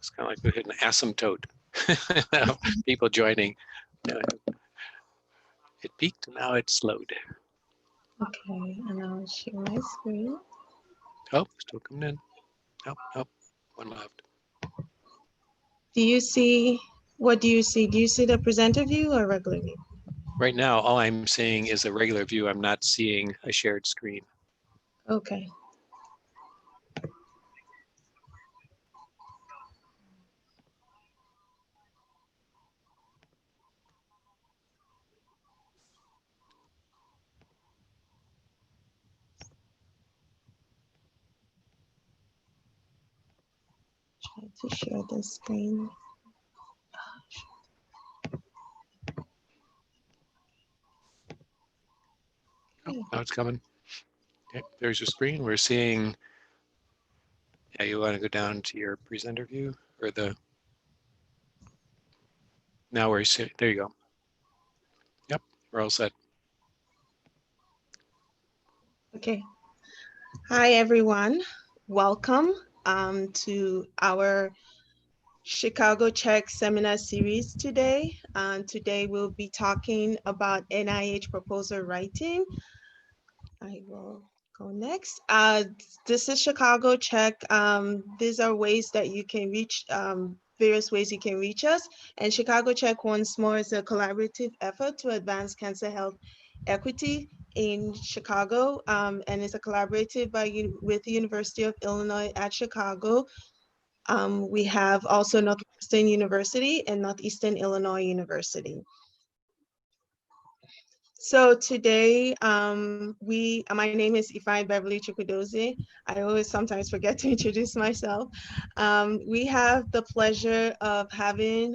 It's kind of like we hit an asymptote. People joining. It peaked, and now it slowed. Okay, and I'll share my screen. Oh, still coming in. Oh, one left. Do you see, what do you see? Do you see the presenter view or regular view? Right now, all I'm seeing is a regular view. I'm not seeing a shared screen. Okay. Try to share the screen. Oh, now it's coming. Okay, there's your screen. We're seeing, yeah, you want to go down to your presenter view or the, now we're seeing, there you go. Yep, we're all set. Okay. Hi, everyone. Welcome to our ChicagoCHEC seminar series today. Today we'll be talking about NIH proposal writing. I will go next. This is ChicagoCHEC. These are ways that you can reach, various ways you can reach us. And ChicagoCHEC once more is a collaborative effort to advance cancer health equity in Chicago, and it's a collaborative with the University of Illinois at Chicago. We have also Northwestern University and Northeastern Illinois University. So today, my name is Ifeanyi Beverly Chukwudozie. I always sometimes forget to introduce myself. We have the pleasure of having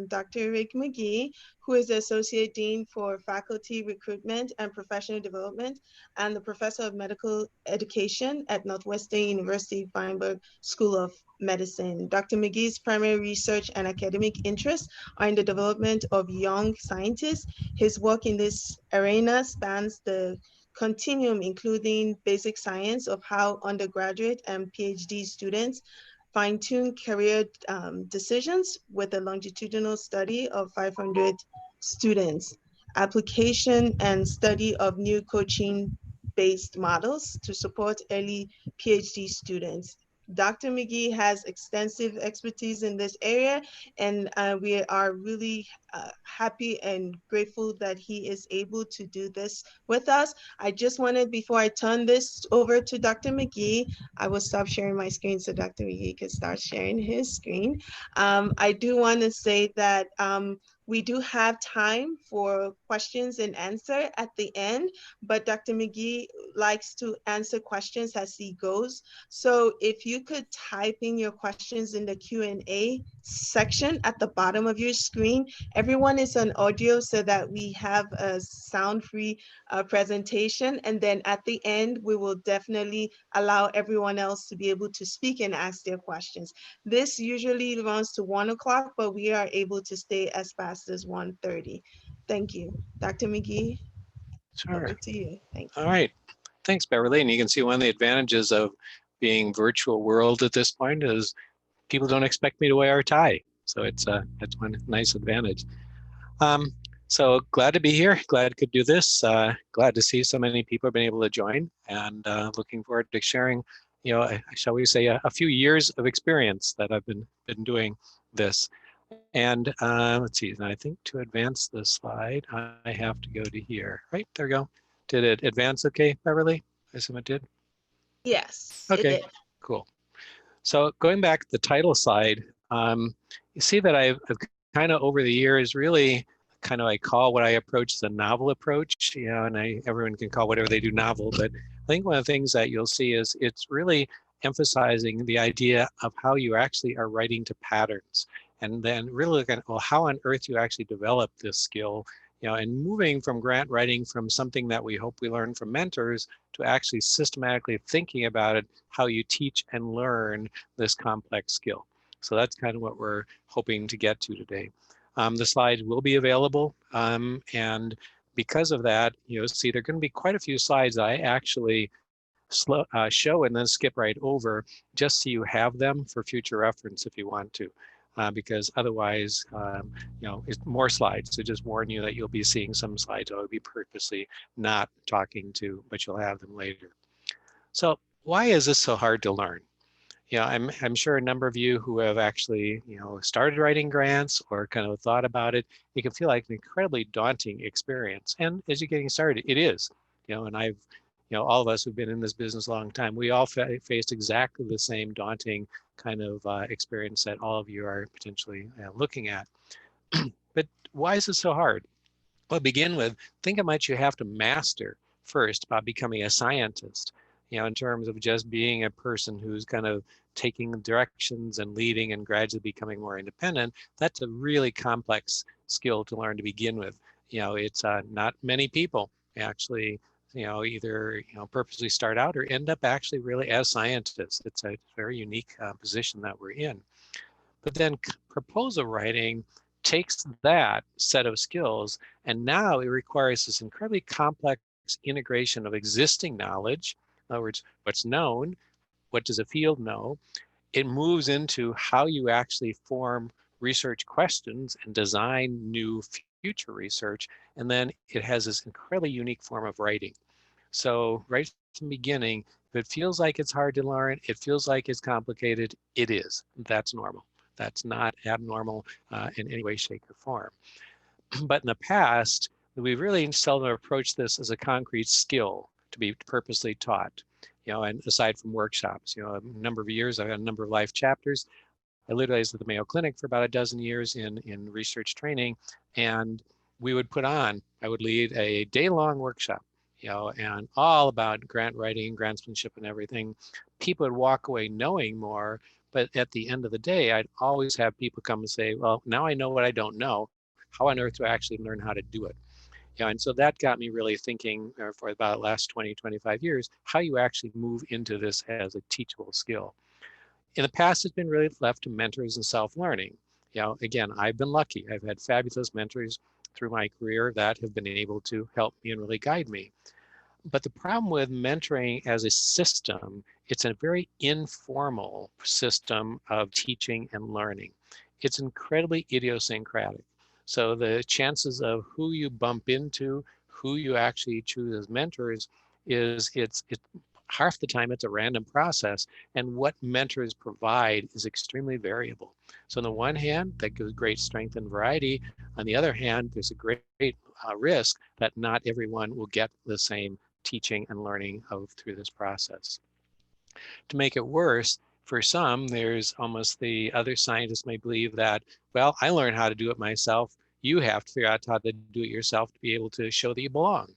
Dr. Rick McGee, who is the Associate Dean for Faculty Recruitment and Professional Development and the Professor of Medical Education at Northwestern University Feinberg School of Medicine. Dr. McGee's primary research and academic interests are in the development of young scientists. His work in this arena spans the continuum, including basic science of how undergraduate and PhD students fine-tune career decisions with a longitudinal study of 500 students, application and study of new coaching-based models to support early PhD students. Dr. McGee has extensive expertise in this area, and we are really happy and grateful that he is able to do this with us. I just wanted, before I turn this over to Dr. McGee, I will stop sharing my screen so Dr. McGee can start sharing his screen. I do want to say that we do have time for questions and answer at the end, but Dr. McGee likes to answer questions as he goes. So if you could type in your questions in the Q&A section at the bottom of your screen. Everyone is on audio so that we have a sound-free presentation. And then at the end, we will definitely allow everyone else to be able to speak and ask their questions. This usually runs to 1 o'clock, but we are able to stay as fast as 1:30. Thank you. Dr. McGee, Sure. over to you. Thank you. All right. Thanks, Beverly. And you can see one of the advantages of being virtual world at this point is people don't expect me to wear a tie. So that's one nice advantage. So glad to be here. Glad I could do this. Glad to see so many people have been able to join, and looking forward to sharing, shall we say, a few years of experience that I've been doing this. And let's see, I think to advance the slide, I have to go to here. Right, there we go. Did it advance okay, Beverly? I assume it did? Yes, okay, it did. Cool. So going back to the title slide, you see that I've kind of over the years really kind of I call what I approach the novel approach, and everyone can call whatever they do novel, but I think one of the things that you'll see is it's really emphasizing the idea of how you actually are writing to patterns, and then really looking at, well, how on earth you actually develop this skill, and moving from grant writing from something that we hope we learn from mentors to actually systematically thinking about it, how you teach and learn this complex skill. So that's kind of what we're hoping to get to today. The slides will be available, and because of that, see, there are going to be quite a few slides I actually show and then skip right over, just so you have them for future reference if you want to. Because otherwise, it's more slides. So just warn you that you'll be seeing some slides I will be purposely not talking to, but you'll have them later. So why is this so hard to learn? I'm sure a number of you who have actually, started writing grants or kind of thought about it, it can feel like an incredibly daunting experience. And as you're getting started, it is, and I've, all of us who've been in this business a long time, we all faced exactly the same daunting kind of experience that all of you are potentially looking at. But why is it so hard? Well, begin with, think how much you have to master first about becoming a scientist, in terms of just being a person who's kind of taking directions and leading and gradually becoming more independent. That's a really complex skill to learn to begin with. It's not many people actually, either, purposely start out or end up actually really as scientists. It's a very unique position that we're in. But then proposal writing takes that set of skills, and now it requires this incredibly complex integration of existing knowledge. In other words, what's known, what does a field know? It moves into how you actually form research questions and design new future research. And then it has this incredibly unique form of writing. So right from the beginning, if it feels like it's hard to learn, it feels like it's complicated, it is. That's normal. That's not abnormal in any way, shape, or form. But in the past, we really seldom approached this as a concrete skill to be purposely taught. And aside from workshops, a number of years, I've had a number of life chapters. I literally was at the Mayo Clinic for about a dozen years in research training, and I would lead a day-long workshop, and all about grant writing, grantsmanship and everything. People would walk away knowing more, but at the end of the day, I'd always have people come and say, well, now I know what I don't know. How on earth do I actually learn how to do it? And so that got me really thinking for about the last 20, 25 years, how you actually move into this as a teachable skill. In the past, it's been really left to mentors and self-learning. Again, I've been lucky. I've had fabulous mentors through my career that have been able to help me and really guide me. But the problem with mentoring as a system, it's a very informal system of teaching and learning. It's incredibly idiosyncratic. So the chances of who you bump into, who you actually choose as mentors, it's half the time it's a random process, and what mentors provide is extremely variable. So on the one hand, that gives great strength and variety. On the other hand, there's a great risk that not everyone will get the same teaching and learning through this process. To make it worse, for some, there's almost the other scientists may believe that, well, I learned how to do it myself. You have to figure out how to do it yourself to be able to show that you belong.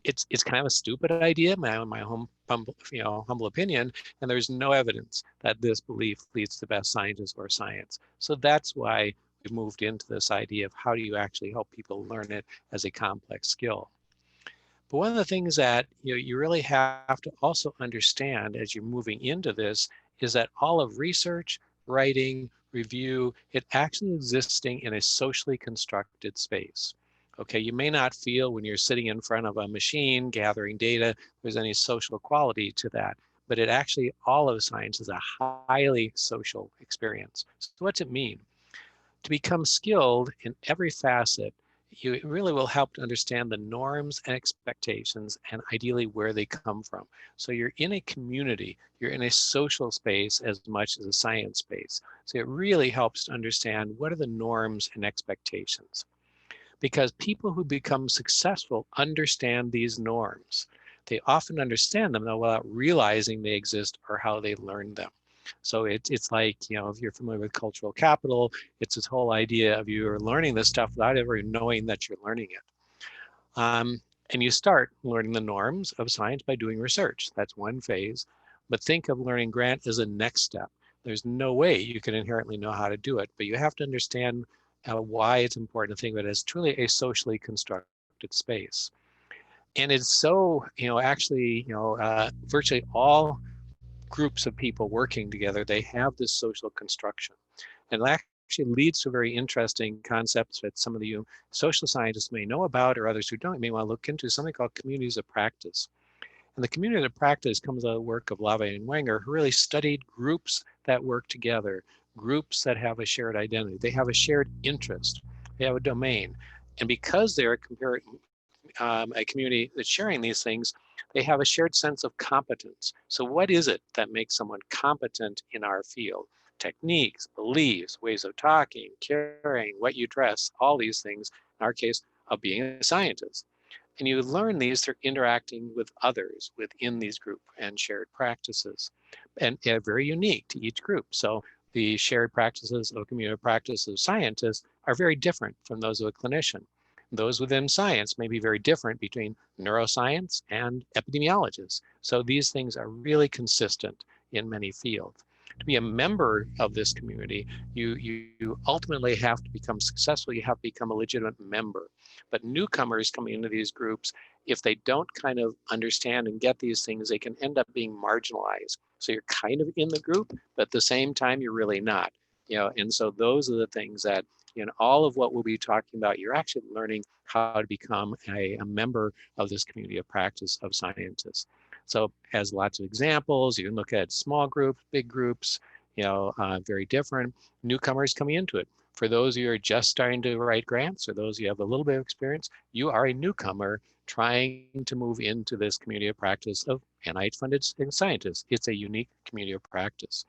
It's kind of a stupid idea, my humble opinion, and there's no evidence that this belief leads to the best scientists or science. So that's why we've moved into this idea of how do you actually help people learn it as a complex skill. But one of the things that you really have to also understand as you're moving into this is that all of research, writing, review, it actually existing in a socially constructed space. Okay, you may not feel when you're sitting in front of a machine gathering data, there's any social quality to that, but it actually, all of science is a highly social experience. So what's it mean? To become skilled in every facet, you really will help to understand the norms and expectations and ideally where they come from. So you're in a community, you're in a social space as much as a science space. So it really helps to understand what are the norms and expectations. Because people who become successful understand these norms. They often understand them though without realizing they exist or how they learned them. So it's like, if you're familiar with cultural capital, it's this whole idea of you're learning this stuff without ever knowing that you're learning it. And you start learning the norms of science by doing research. That's one phase. But think of learning grant as a next step. There's no way you can inherently know how to do it, but you have to understand why it's important to think of it as truly a socially constructed space. And it's so, actually, virtually all groups of people working together, they have this social construction. And it actually leads to very interesting concepts that some of you social scientists may know about, or others who don't may want to look into, something called communities of practice. And the community of practice comes out of the work of Lave and Wenger, who really studied groups that work together, groups that have a shared identity. They have a shared interest. They have a domain. And because they're a community that's sharing these things, they have a shared sense of competence. So what is it that makes someone competent in our field? Techniques, beliefs, ways of talking, caring, what you dress, all these things, in our case, of being a scientist. And you learn these through interacting with others within these groups and shared practices. And they're very unique to each group. So the shared practices of a community of practice of scientists are very different from those of a clinician. Those within science may be very different between neuroscience and epidemiologists. So these things are really consistent in many fields. To be a member of this community, you ultimately have to become successful. You have to become a legitimate member. But newcomers coming into these groups, if they don't kind of understand and get these things, they can end up being marginalized. So you're kind of in the group, but at the same time, you're really not. And so those are the things that in all of what we'll be talking about, you're actually learning how to become a member of this community of practice of scientists. So as lots of examples, you can look at small groups, big groups, very different. Newcomers coming into it. For those of you who are just starting to write grants, or those who have a little bit of experience, you are a newcomer trying to move into this community of practice of NIH-funded scientists. It's a unique community of practice.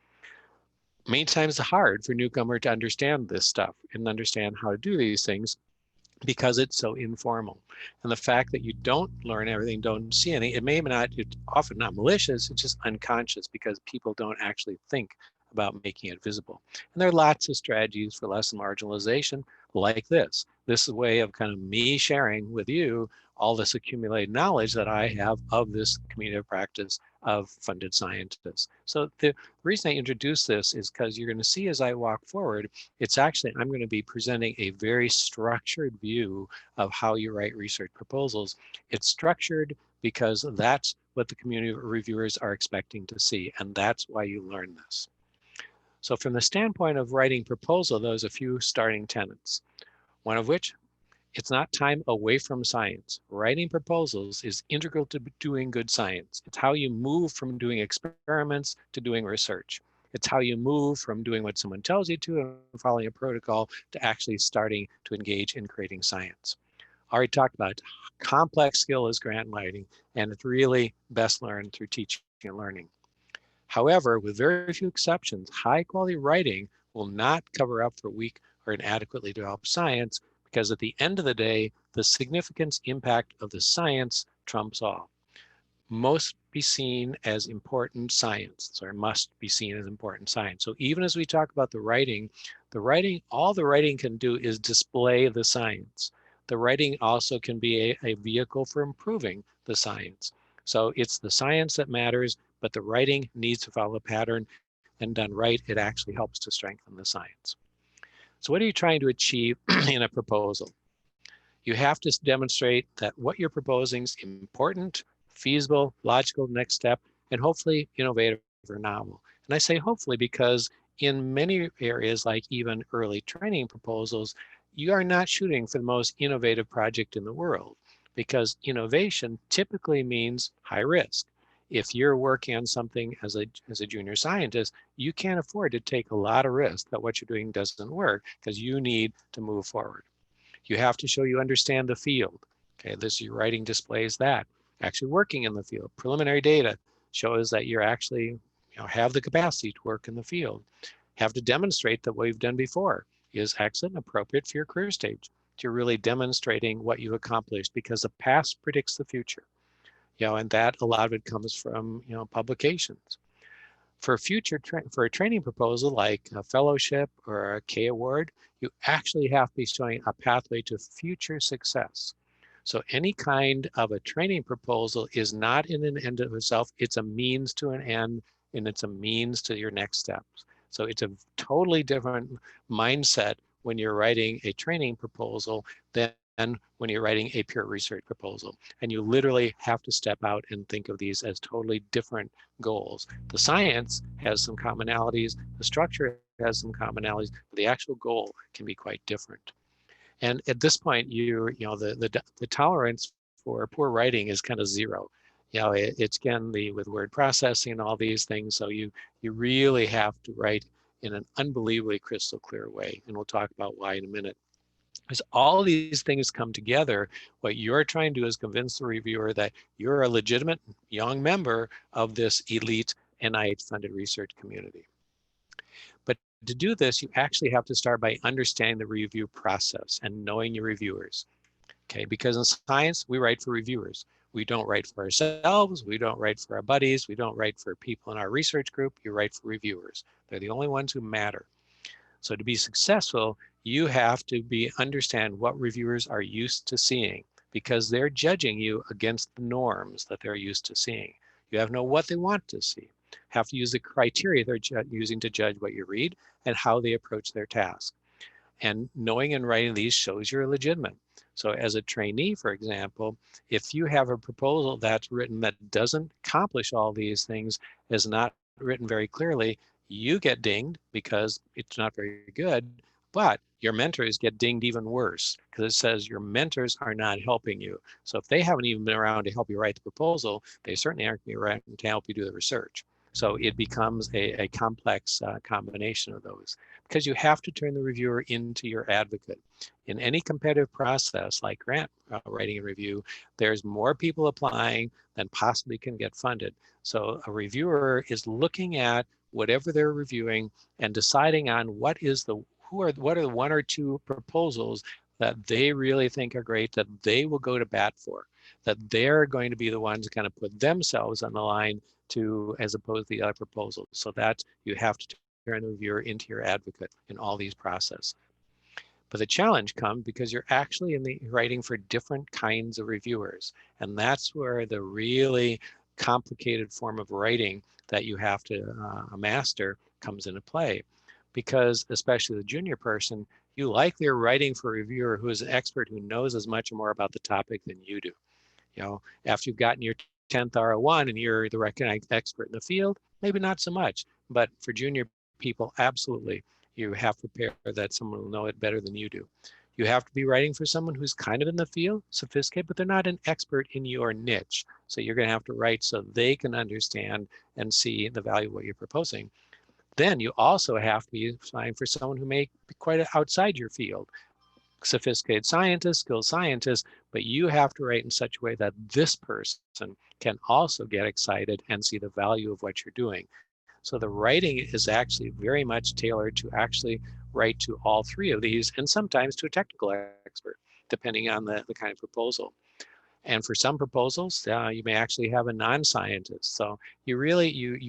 Many times it's hard for a newcomer to understand this stuff and understand how to do these things because it's so informal. And the fact that you don't learn everything, don't see any, it's often not malicious, it's just unconscious because people don't actually think about making it visible. And there are lots of strategies for lesson marginalization like this. This is a way of kind of me sharing with you all this accumulated knowledge that I have of this community of practice of funded scientists. So the reason I introduce this is because you're going to see as I walk forward, I'm going to be presenting a very structured view of how you write research proposals. It's structured because that's what the community reviewers are expecting to see, and that's why you learn this. So from the standpoint of writing proposal, there's a few starting tenets. One of which, it's not time away from science. Writing proposals is integral to doing good science. It's how you move from doing experiments to doing research. It's how you move from doing what someone tells you to and following a protocol to actually starting to engage in creating science. I already talked about it. Complex skill is grant writing, and it's really best learned through teaching and learning. However, with very few exceptions, high quality writing will not cover up for weak or inadequately developed science, because at the end of the day, the significance impact of the science trumps all. Must be seen as important science, or must be seen as important science. So even as we talk about the writing, all the writing can do is display the science. The writing also can be a vehicle for improving the science. So it's the science that matters, but the writing needs to follow a pattern, and done right, it actually helps to strengthen the science. So what are you trying to achieve in a proposal? You have to demonstrate that what you're proposing is important, feasible, logical next step, and hopefully innovative or novel. And I say hopefully because in many areas, like even early training proposals, you are not shooting for the most innovative project in the world, because innovation typically means high risk. If you're working on something as a junior scientist, you can't afford to take a lot of risk that what you're doing doesn't work, because you need to move forward. You have to show you understand the field. Okay, your writing displays that. Actually working in the field. Preliminary data shows that you're actually have the capacity to work in the field. Have to demonstrate that what you've done before is excellent and appropriate for your career stage. You're really demonstrating what you've accomplished, because the past predicts the future. And that a lot of it comes from publications. For a training proposal like a fellowship or a K award, you actually have to be showing a pathway to future success. So any kind of a training proposal is not in an end of itself, it's a means to an end, and it's a means to your next steps. So it's a totally different mindset when you're writing a training proposal than when you're writing a pure research proposal. And you literally have to step out and think of these as totally different goals. The science has some commonalities, the structure has some commonalities, but the actual goal can be quite different. And at this point, the tolerance for poor writing is kind of zero. You know, it's again with word processing and all these things. So you really have to write in an unbelievably crystal clear way. And we'll talk about why in a minute. As all these things come together, what you're trying to do is convince the reviewer that you're a legitimate young member of this elite NIH-funded research community. But to do this, you actually have to start by understanding the review process and knowing your reviewers. Okay, because in science, we write for reviewers. We don't write for ourselves. We don't write for our buddies. We don't write for people in our research group. You write for reviewers. They're the only ones who matter. So to be successful, you have to understand what reviewers are used to seeing, because they're judging you against the norms that they're used to seeing. You have to know what they want to see. Have to use the criteria they're using to judge what you read and how they approach their task. And knowing and writing these shows you're legitimate. So as a trainee, for example, if you have a proposal that's written that doesn't accomplish all these things, is not written very clearly, you get dinged because it's not very good, but your mentors get dinged even worse because it says your mentors are not helping you. So if they haven't even been around to help you write the proposal, they certainly aren't going to be around to help you do the research. So it becomes a complex combination of those, because you have to turn the reviewer into your advocate. In any competitive process like grant writing and review, there's more people applying than possibly can get funded. So a reviewer is looking at whatever they're reviewing and deciding on what are the one or two proposals that they really think are great, that they will go to bat for, that they're going to be the ones to kind of put themselves on the line to, as opposed to the other proposals. So that you have to turn the reviewer into your advocate in all these processes. But the challenge comes because you're actually writing for different kinds of reviewers. And that's where the really complicated form of writing that you have to master comes into play. Because especially the junior person, you likely are writing for a reviewer who is an expert who knows as much or more about the topic than you do. You know, after you've gotten your 10th R01 and you're the recognized expert in the field, maybe not so much. But for junior people, absolutely, you have to prepare that someone will know it better than you do. You have to be writing for someone who's kind of in the field, sophisticated, but they're not an expert in your niche. So you're going to have to write so they can understand and see the value of what you're proposing. Then you also have to be applying for someone who may be quite outside your field. Sophisticated scientist, skilled scientist, but you have to write in such a way that this person can also get excited and see the value of what you're doing. So the writing is actually very much tailored to actually write to all three of these, and sometimes to a technical expert, depending on the kind of proposal. And for some proposals, you may actually have a non-scientist. So you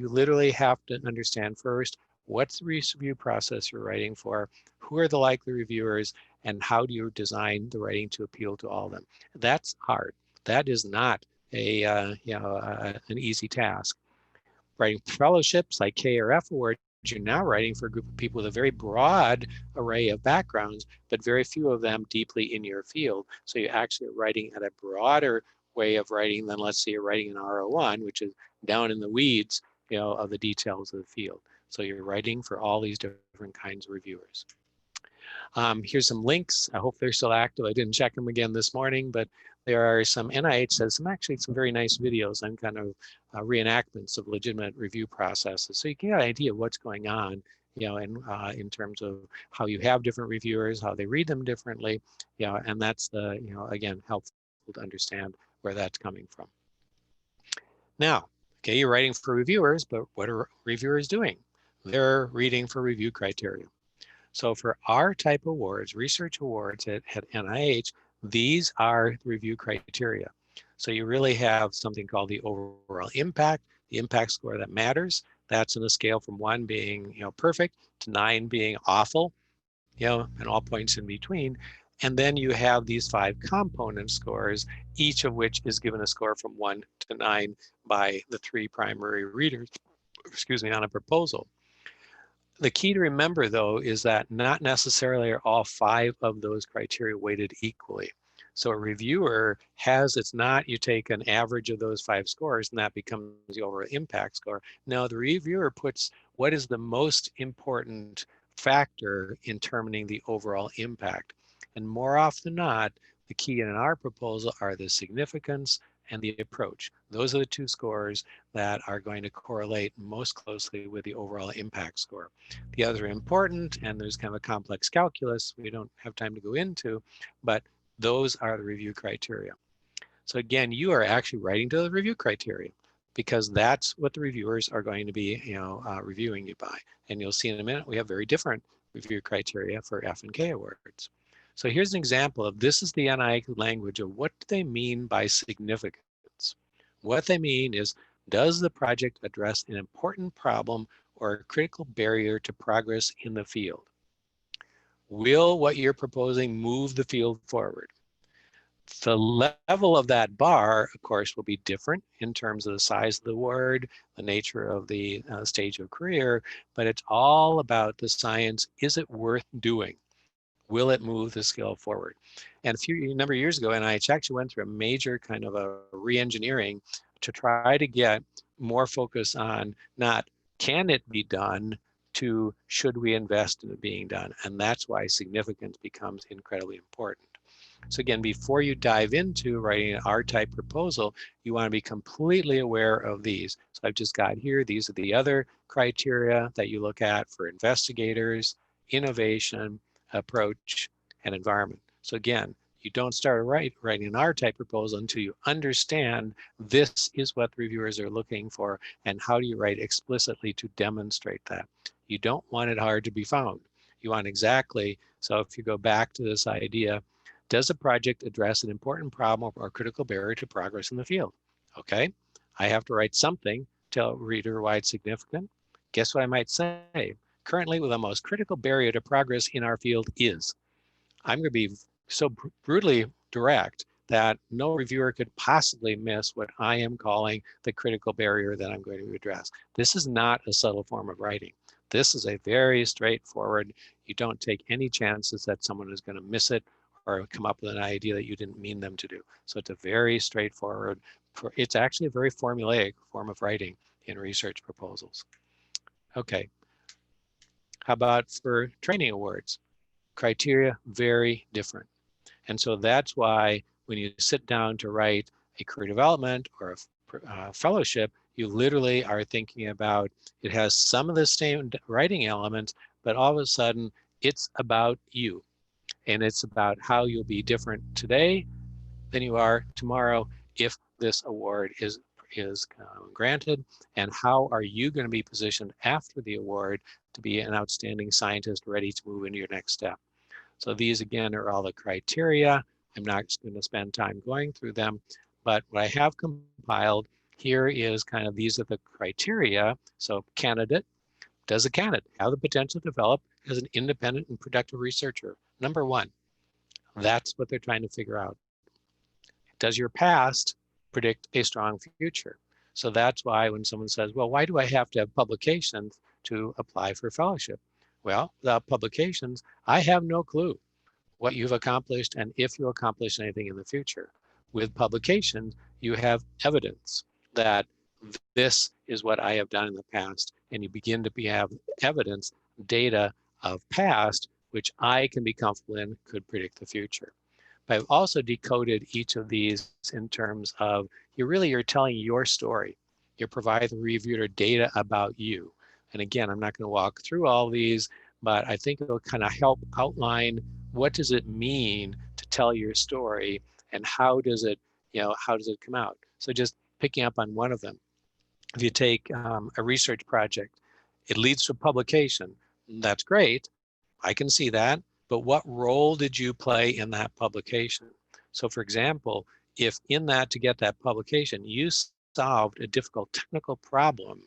literally have to understand first, what's the review process you're writing for? Who are the likely reviewers? And how do you design the writing to appeal to all of them? That's hard. That is not an easy task. Writing fellowships like K or F awards, you're now writing for a group of people with a very broad array of backgrounds, but very few of them deeply in your field. So you're actually writing at a broader way of writing than, let's say, you're writing an R01, which is down in the weeds, of the details of the field. So you're writing for all these different kinds of reviewers. Here's some links. I hope they're still active. I didn't check them again this morning, but there are some NIH has some very nice videos on kind of reenactments of legitimate review processes. So you can get an idea of what's going on, in terms of how you have different reviewers, how they read them differently, and that's again, helpful to understand where that's coming from. Now, okay, you're writing for reviewers, but what are reviewers doing? They're reading for review criteria. So for our type of awards, research awards at NIH, these are the review criteria. So you really have something called the overall impact, the impact score that matters. That's in a scale from 1 being perfect to 9 being awful, and all points in between. And then you have these 5 component scores, each of which is given a score from 1 to 9 by the 3 primary readers, on a proposal. The key to remember, though, is that not necessarily are all 5 of those criteria weighted equally. So a reviewer it's not you take an average of those 5 scores and that becomes the overall impact score. No, the reviewer puts what is the most important factor in determining the overall impact. And more often than not, the key in our proposal are the significance and the approach. Those are the two scores that are going to correlate most closely with the overall impact score. The others are important, and there's kind of a complex calculus we don't have time to go into, but those are the review criteria. So again, you are actually writing to the review criteria because that's what the reviewers are going to be, reviewing you by. And you'll see in a minute, we have very different review criteria for F and K awards. So here's an example of this is the NIH language of what do they mean by significance. What they mean is, does the project address an important problem or a critical barrier to progress in the field? Will what you're proposing move the field forward? The level of that bar, of course, will be different in terms of the size of the award, the nature of the stage of career, but it's all about the science. Is it worth doing? Will it move the skill forward? And a number of years ago, NIH actually went through a major kind of a re-engineering to try to get more focus on not can it be done to should we invest in it being done? And that's why significance becomes incredibly important. So again, before you dive into writing an R-type proposal, you want to be completely aware of these. So I've just got here, these are the other criteria that you look at for investigators, innovation, approach, and environment. So again, you don't start writing an R-type proposal until you understand this is what the reviewers are looking for and how do you write explicitly to demonstrate that. You don't want it hard to be found. You want exactly, so if you go back to this idea, does the project address an important problem or critical barrier to progress in the field? Okay, I have to write something, tell a reader why it's significant. Guess what I might say? Currently, the most critical barrier to progress in our field is. I'm going to be so brutally direct that no reviewer could possibly miss what I am calling the critical barrier that I'm going to address. This is not a subtle form of writing. This is a very straightforward, you don't take any chances that someone is going to miss it or come up with an idea that you didn't mean them to do. So it's a very straightforward, it's actually a very formulaic form of writing in research proposals. Okay, how about for training awards? Criteria, very different. And so that's why when you sit down to write a career development or a fellowship, you literally are thinking about, it has some of the same writing elements, but all of a sudden it's about you. And it's about how you'll be different today than you are tomorrow if this award is granted, and how are you going to be positioned after the award to be an outstanding scientist ready to move into your next step. So these again are all the criteria. I'm not going to spend time going through them, but what I have compiled here is kind of, these are the criteria. So candidate, does a candidate have the potential to develop as an independent and productive researcher? Number one, that's what they're trying to figure out. Does your past predict a strong future? So that's why when someone says, well, why do I have to have publications to apply for fellowship? Well, without publications, I have no clue what you've accomplished and if you'll accomplish anything in the future. With publications, you have evidence that this is what I have done in the past, and you begin to have evidence, data of past, which I can be comfortable in could predict the future. But I've also decoded each of these in terms of, you're telling your story. You're providing the reviewer data about you. And again, I'm not going to walk through all these, but I think it'll kind of help outline what does it mean to tell your story and how does it come out? So just picking up on one of them. If you take a research project, it leads to publication. That's great. I can see that. But what role did you play in that publication? So for example, if in that to get that publication, you solved a difficult technical problem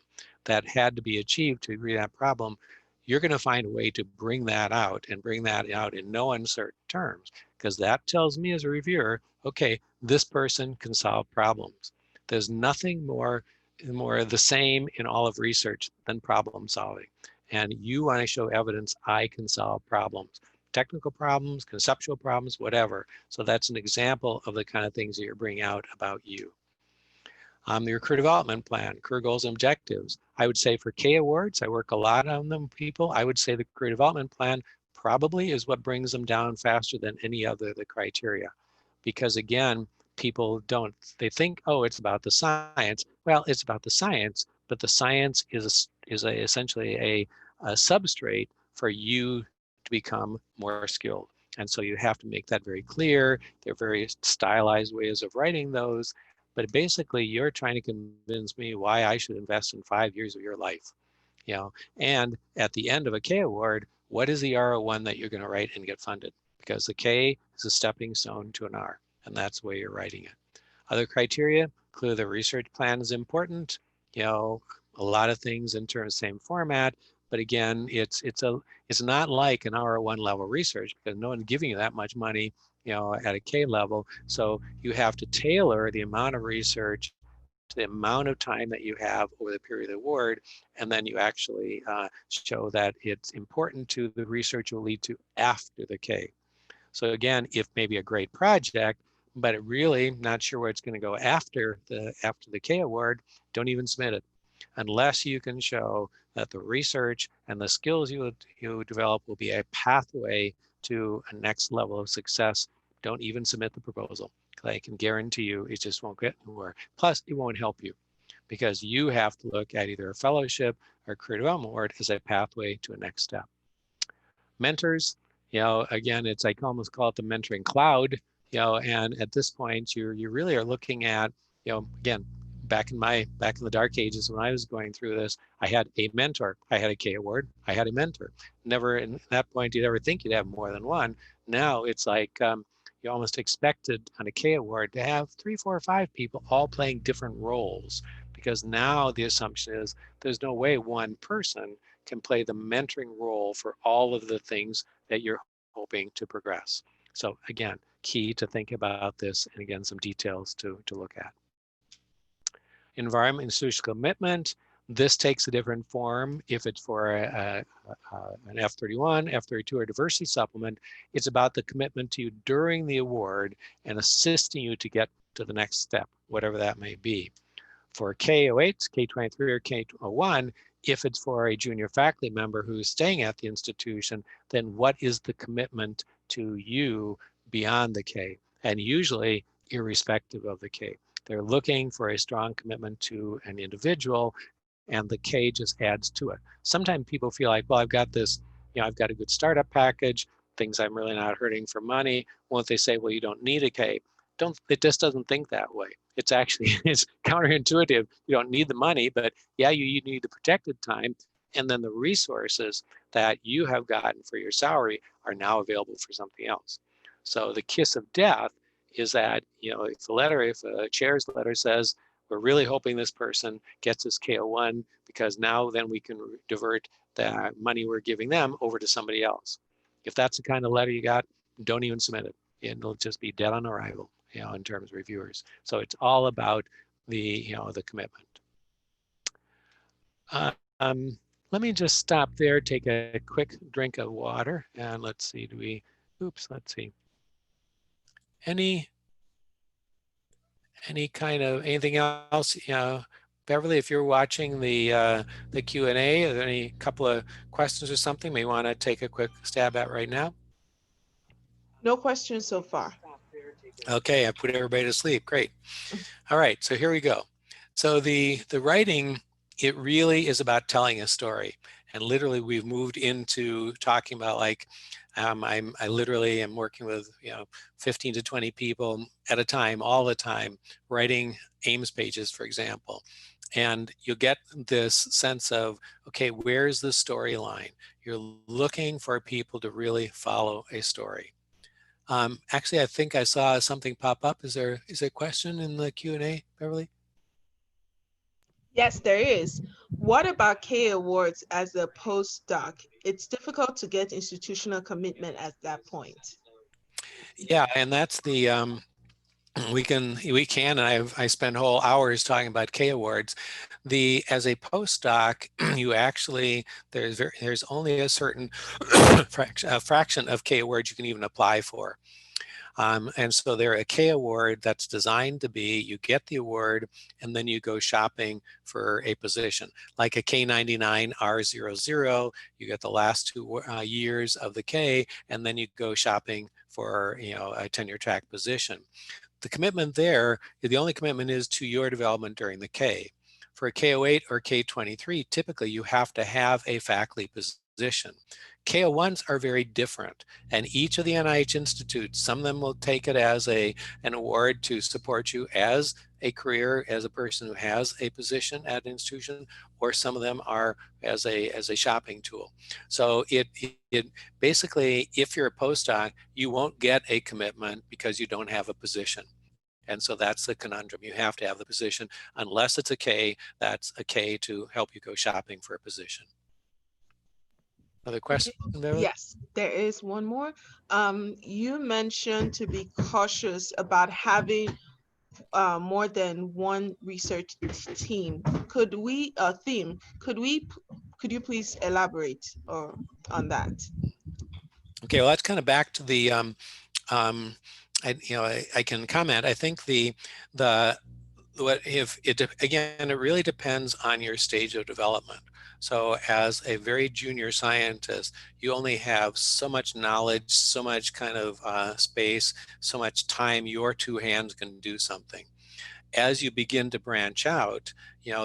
that had to be achieved to agree that problem, you're going to find a way to bring that out and bring that out in no uncertain terms, because that tells me as a reviewer, okay, this person can solve problems. There's nothing more the same in all of research than problem solving. And you want to show evidence I can solve problems, technical problems, conceptual problems, whatever. So that's an example of the kind of things that you're bringing out about you. Your career development plan, career goals and objectives. I would say for K awards, I work a lot on them, people. I would say the career development plan probably is what brings them down faster than any other of the criteria. Because again, people don't, they think, oh, it's about the science. Well, it's about the science, but the science is essentially a substrate for you to become more skilled. And so you have to make that very clear. There are very stylized ways of writing those, but basically you're trying to convince me why I should invest in 5 years of your life. You know, and at the end of a K award, what is the R01 that you're going to write and get funded? Because the K is a stepping stone to an R, and that's the way you're writing it. Other criteria, clearly the research plan is important. You know, a lot of things in terms of same format, but again, it's not like an R01 level research because no one's giving you that much money, you know, at a K level. So you have to tailor the amount of research to the amount of time that you have over the period of the award, and then you actually show that it's important to the research will lead to after the K. So again, if maybe a great project, but it really not sure where it's going to go after the K award, don't even submit it unless you can show that the research and the skills you develop will be a pathway to a next level of success. Don't even submit the proposal. I can guarantee you it just won't get anywhere. Plus, it won't help you because you have to look at either a fellowship or career development award as a pathway to a next step. Mentors, you know, again, it's, I almost call it the mentoring cloud, you know, and at this point, you really are looking at, you know, again, back in the dark ages when I was going through this, I had a mentor. I had a K award. I had a mentor. Never in that point you'd ever think you'd have more than one. Now it's like you almost expected on a K award to have 3, 4, or 5 people all playing different roles, because now the assumption is there's no way one person can play the mentoring role for all of the things that you're hoping to progress. So again, key to think about this, and again, some details to look at. Environment and social commitment. This takes a different form. If it's for an F31, F32, or diversity supplement, it's about the commitment to you during the award and assisting you to get to the next step, whatever that may be. For K08, K23, or K01, if it's for a junior faculty member who's staying at the institution, then what is the commitment to you beyond the K? And usually irrespective of the K. They're looking for a strong commitment to an individual, and the K just adds to it. Sometimes people feel like, well, I've got this, you know, I've got a good startup package, things I'm really not hurting for money. Won't they say, well, you don't need a K? It just doesn't think that way. It's actually, it's counterintuitive. You don't need the money, but yeah, you need the protected time. And then the resources that you have gotten for your salary are now available for something else. So the kiss of death is that, you know, if a chair's letter says, we're really hoping this person gets his K01 because now then we can divert the money we're giving them over to somebody else. If that's the kind of letter you got, don't even submit it. It'll just be dead on arrival, you know, in terms of reviewers. So it's all about the, you know, the commitment. Let me just stop there, take a quick drink of water, and let's see, let's see. Anything else, you know, Beverly, if you're watching the Q&A, are there any couple of questions or something we want to take a quick stab at right now? No questions so far. Okay, I put everybody to sleep. Great. All right, so here we go. So the writing, it really is about telling a story. And literally we've moved into talking about, like, I literally am working with, you know, 15 to 20 people at a time, all the time, writing Amos pages, for example. And you'll get this sense of, okay, where's the storyline? You're looking for people to really follow a story. Actually, I think I saw something pop up. Is there a question in the Q&A, Beverly? Yes, there is. What about K awards as a postdoc? It's difficult to get institutional commitment at that point. Yeah, and that's the we can, and I spend whole hours talking about K awards. As a postdoc, you actually, there's only a certain fraction of K awards you can even apply for. And so they're a K award that's designed to be, you get the award and then you go shopping for a position. Like a K99 R00, you get the last 2 years of the K, and then you go shopping for, you know, a tenure track position. the commitment there, the only commitment is to your development during the K. For a K08 or K23, typically you have to have a faculty position. K01s are very different, and each of the NIH institutes, some of them will take it as an award to support you as a career, as a person who has a position at an institution, or some of them are as a shopping tool. So it basically, if you're a postdoc, you won't get a commitment because you don't have a position. And so that's the conundrum. You have to have the position. Unless it's a K, that's a K to help you go shopping for a position. Another question, Beverly? Yes, there is one more. You mentioned to be cautious about having more than one research team. Could you please elaborate on that? Okay, well, that's kind of back to the I can comment. I think again, it really depends on your stage of development. So as a very junior scientist, you only have so much knowledge, so much kind of space, so much time your two hands can do something. As you begin to branch out,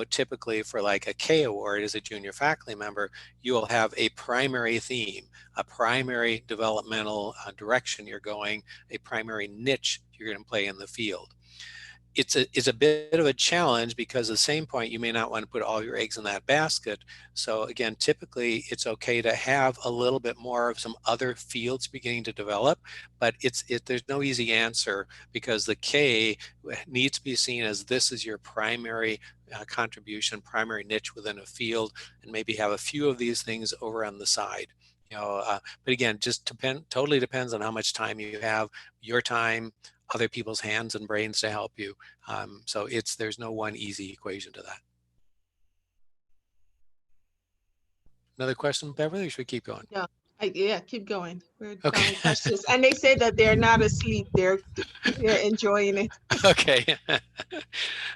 typically for like a K award as a junior faculty member, you will have a primary theme, a primary developmental direction you're going, a primary niche you're going to play in the field. It's a bit of a challenge because at the same point, you may not want to put all your eggs in that basket. So again, typically it's okay to have a little bit more of some other fields beginning to develop, but there's no easy answer because the K needs to be seen as this is your primary contribution, primary niche within a field, and maybe have a few of these things over on the side. But again, just totally depends on how much time you have, your time, other people's hands and brains to help you. So there's no one easy equation to that. Another question, Beverly, or should we keep going? No, yeah, keep going. We're okay. Questions. And they say that they're not asleep. They're enjoying it. Okay. I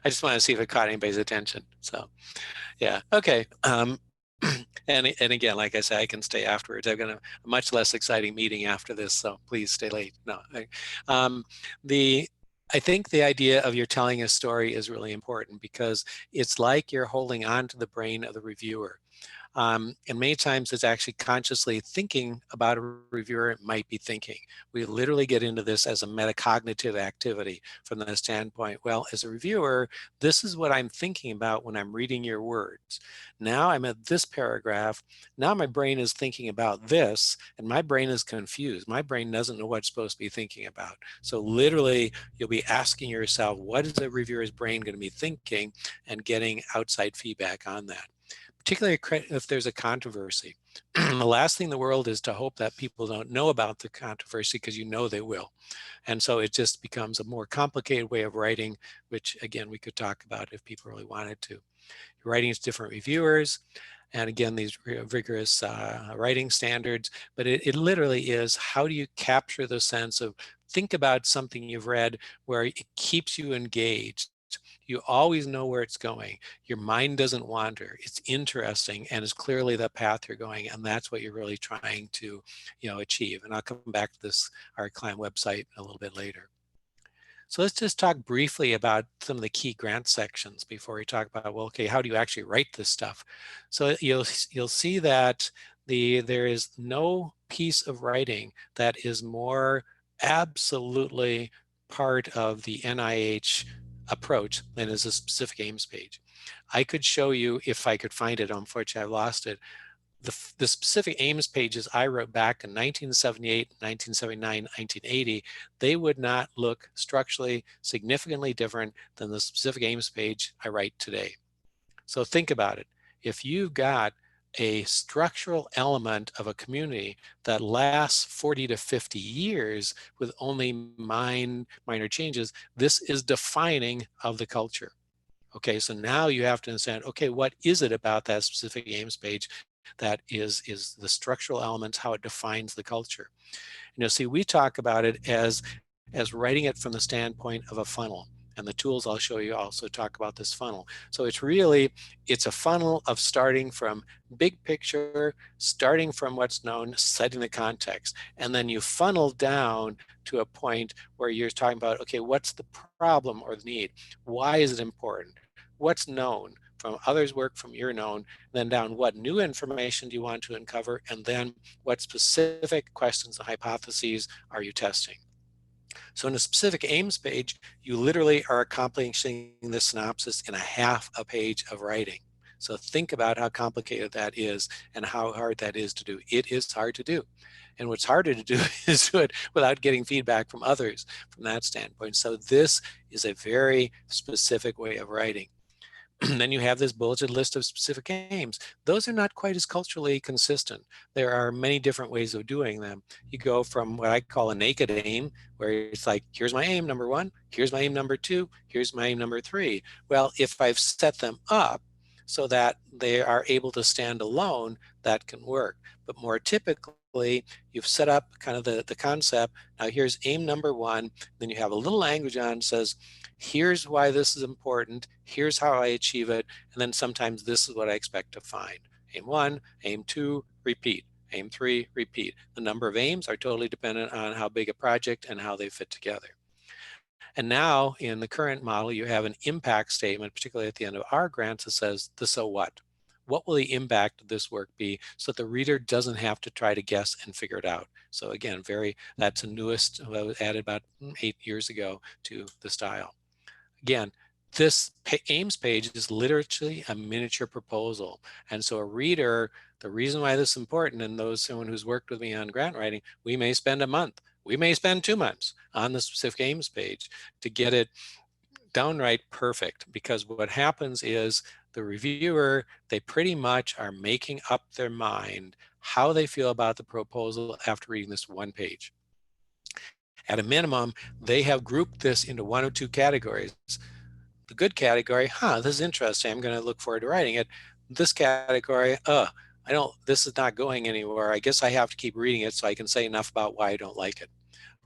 just want to see if it caught anybody's attention. So yeah, okay. And again, like I said, I can stay afterwards. I've got a much less exciting meeting after this, so please stay late. No, I think the idea of you're telling a story is really important because it's like you're holding on to the brain of the reviewer. And many times it's actually consciously thinking about a reviewer might be thinking. We literally get into this as a metacognitive activity from the standpoint, well, as a reviewer, this is what I'm thinking about when I'm reading your words. Now I'm at this paragraph. Now my brain is thinking about this, and my brain is confused. My brain doesn't know what it's supposed to be thinking about. So literally, you'll be asking yourself, what is the reviewer's brain going to be thinking, and getting outside feedback on that. Particularly if there's a controversy. The last thing in the world is to hope that people don't know about the controversy because they will. And so it just becomes a more complicated way of writing, which again, we could talk about if people really wanted to. You're writing to different reviewers, and again, these rigorous writing standards, but it literally is, how do you capture the sense of, think about something you've read where it keeps you engaged. You always know where it's going. Your mind doesn't wander. It's interesting, and it's clearly the path you're going, and that's what you're really trying to, achieve. And I'll come back to this, our client website, a little bit later. So let's just talk briefly about some of the key grant sections before we talk about, well, okay, how do you actually write this stuff? So you'll see that there is no piece of writing that is more absolutely part of the NIH approach than is a specific Ames page. I could show you if I could find it. Unfortunately, I've lost it. The specific Ames pages I wrote back in 1978, 1979, 1980, they would not look structurally significantly different than the specific Ames page I write today. So think about it. If you've got a structural element of a community that lasts 40 to 50 years with only minor changes, this is defining of the culture. Okay, so now you have to understand, okay, what is it about that specific Ames page that is the structural elements, how it defines the culture? And you'll see we talk about it as writing it from the standpoint of a funnel. And the tools I'll show you also talk about this funnel. So it's a funnel of starting from big picture, starting from what's known, setting the context, and then you funnel down to a point where you're talking about, okay, what's the problem or the need? Why is it important? What's known from others' work, from your known, then down what new information do you want to uncover, and then what specific questions and hypotheses are you testing? So in a specific Ames page, you literally are accomplishing the synopsis in a half a page of writing. So think about how complicated that is and how hard that is to do. It is hard to do. And what's harder to do is do it without getting feedback from others from that standpoint. So this is a very specific way of writing. Then you have this bulleted list of specific aims. Those are not quite as culturally consistent. There are many different ways of doing them. You go from what I call a naked aim, where it's like, here's my aim number 1, here's my aim number 2, here's my aim number 3. Well, if I've set them up so that they are able to stand alone, that can work. But more typically, you've set up kind of the concept. Now here's aim number 1, then you have a little language on it says, here's why this is important, here's how I achieve it, and then sometimes this is what I expect to find. Aim 1, aim 2, repeat. Aim 3, repeat. The number of aims are totally dependent on how big a project and how they fit together. And now in the current model, you have an impact statement, particularly at the end of our grants, that says the so what. What will the impact of this work be so that the reader doesn't have to try to guess and figure it out? So again, that's the newest, was added about 8 years ago to the style. Again, this Ames page is literally a miniature proposal. And so a reader, the reason why this is important, and someone who's worked with me on grant writing, we may spend a month, we may spend 2 months on the specific Ames page to get it downright perfect, because what happens is the reviewer, they pretty much are making up their mind how they feel about the proposal after reading this one page. At a minimum, they have grouped this into 1 or 2 categories. The good category, this is interesting, I'm going to look forward to writing it. This category, this is not going anywhere. I guess I have to keep reading it so I can say enough about why I don't like it.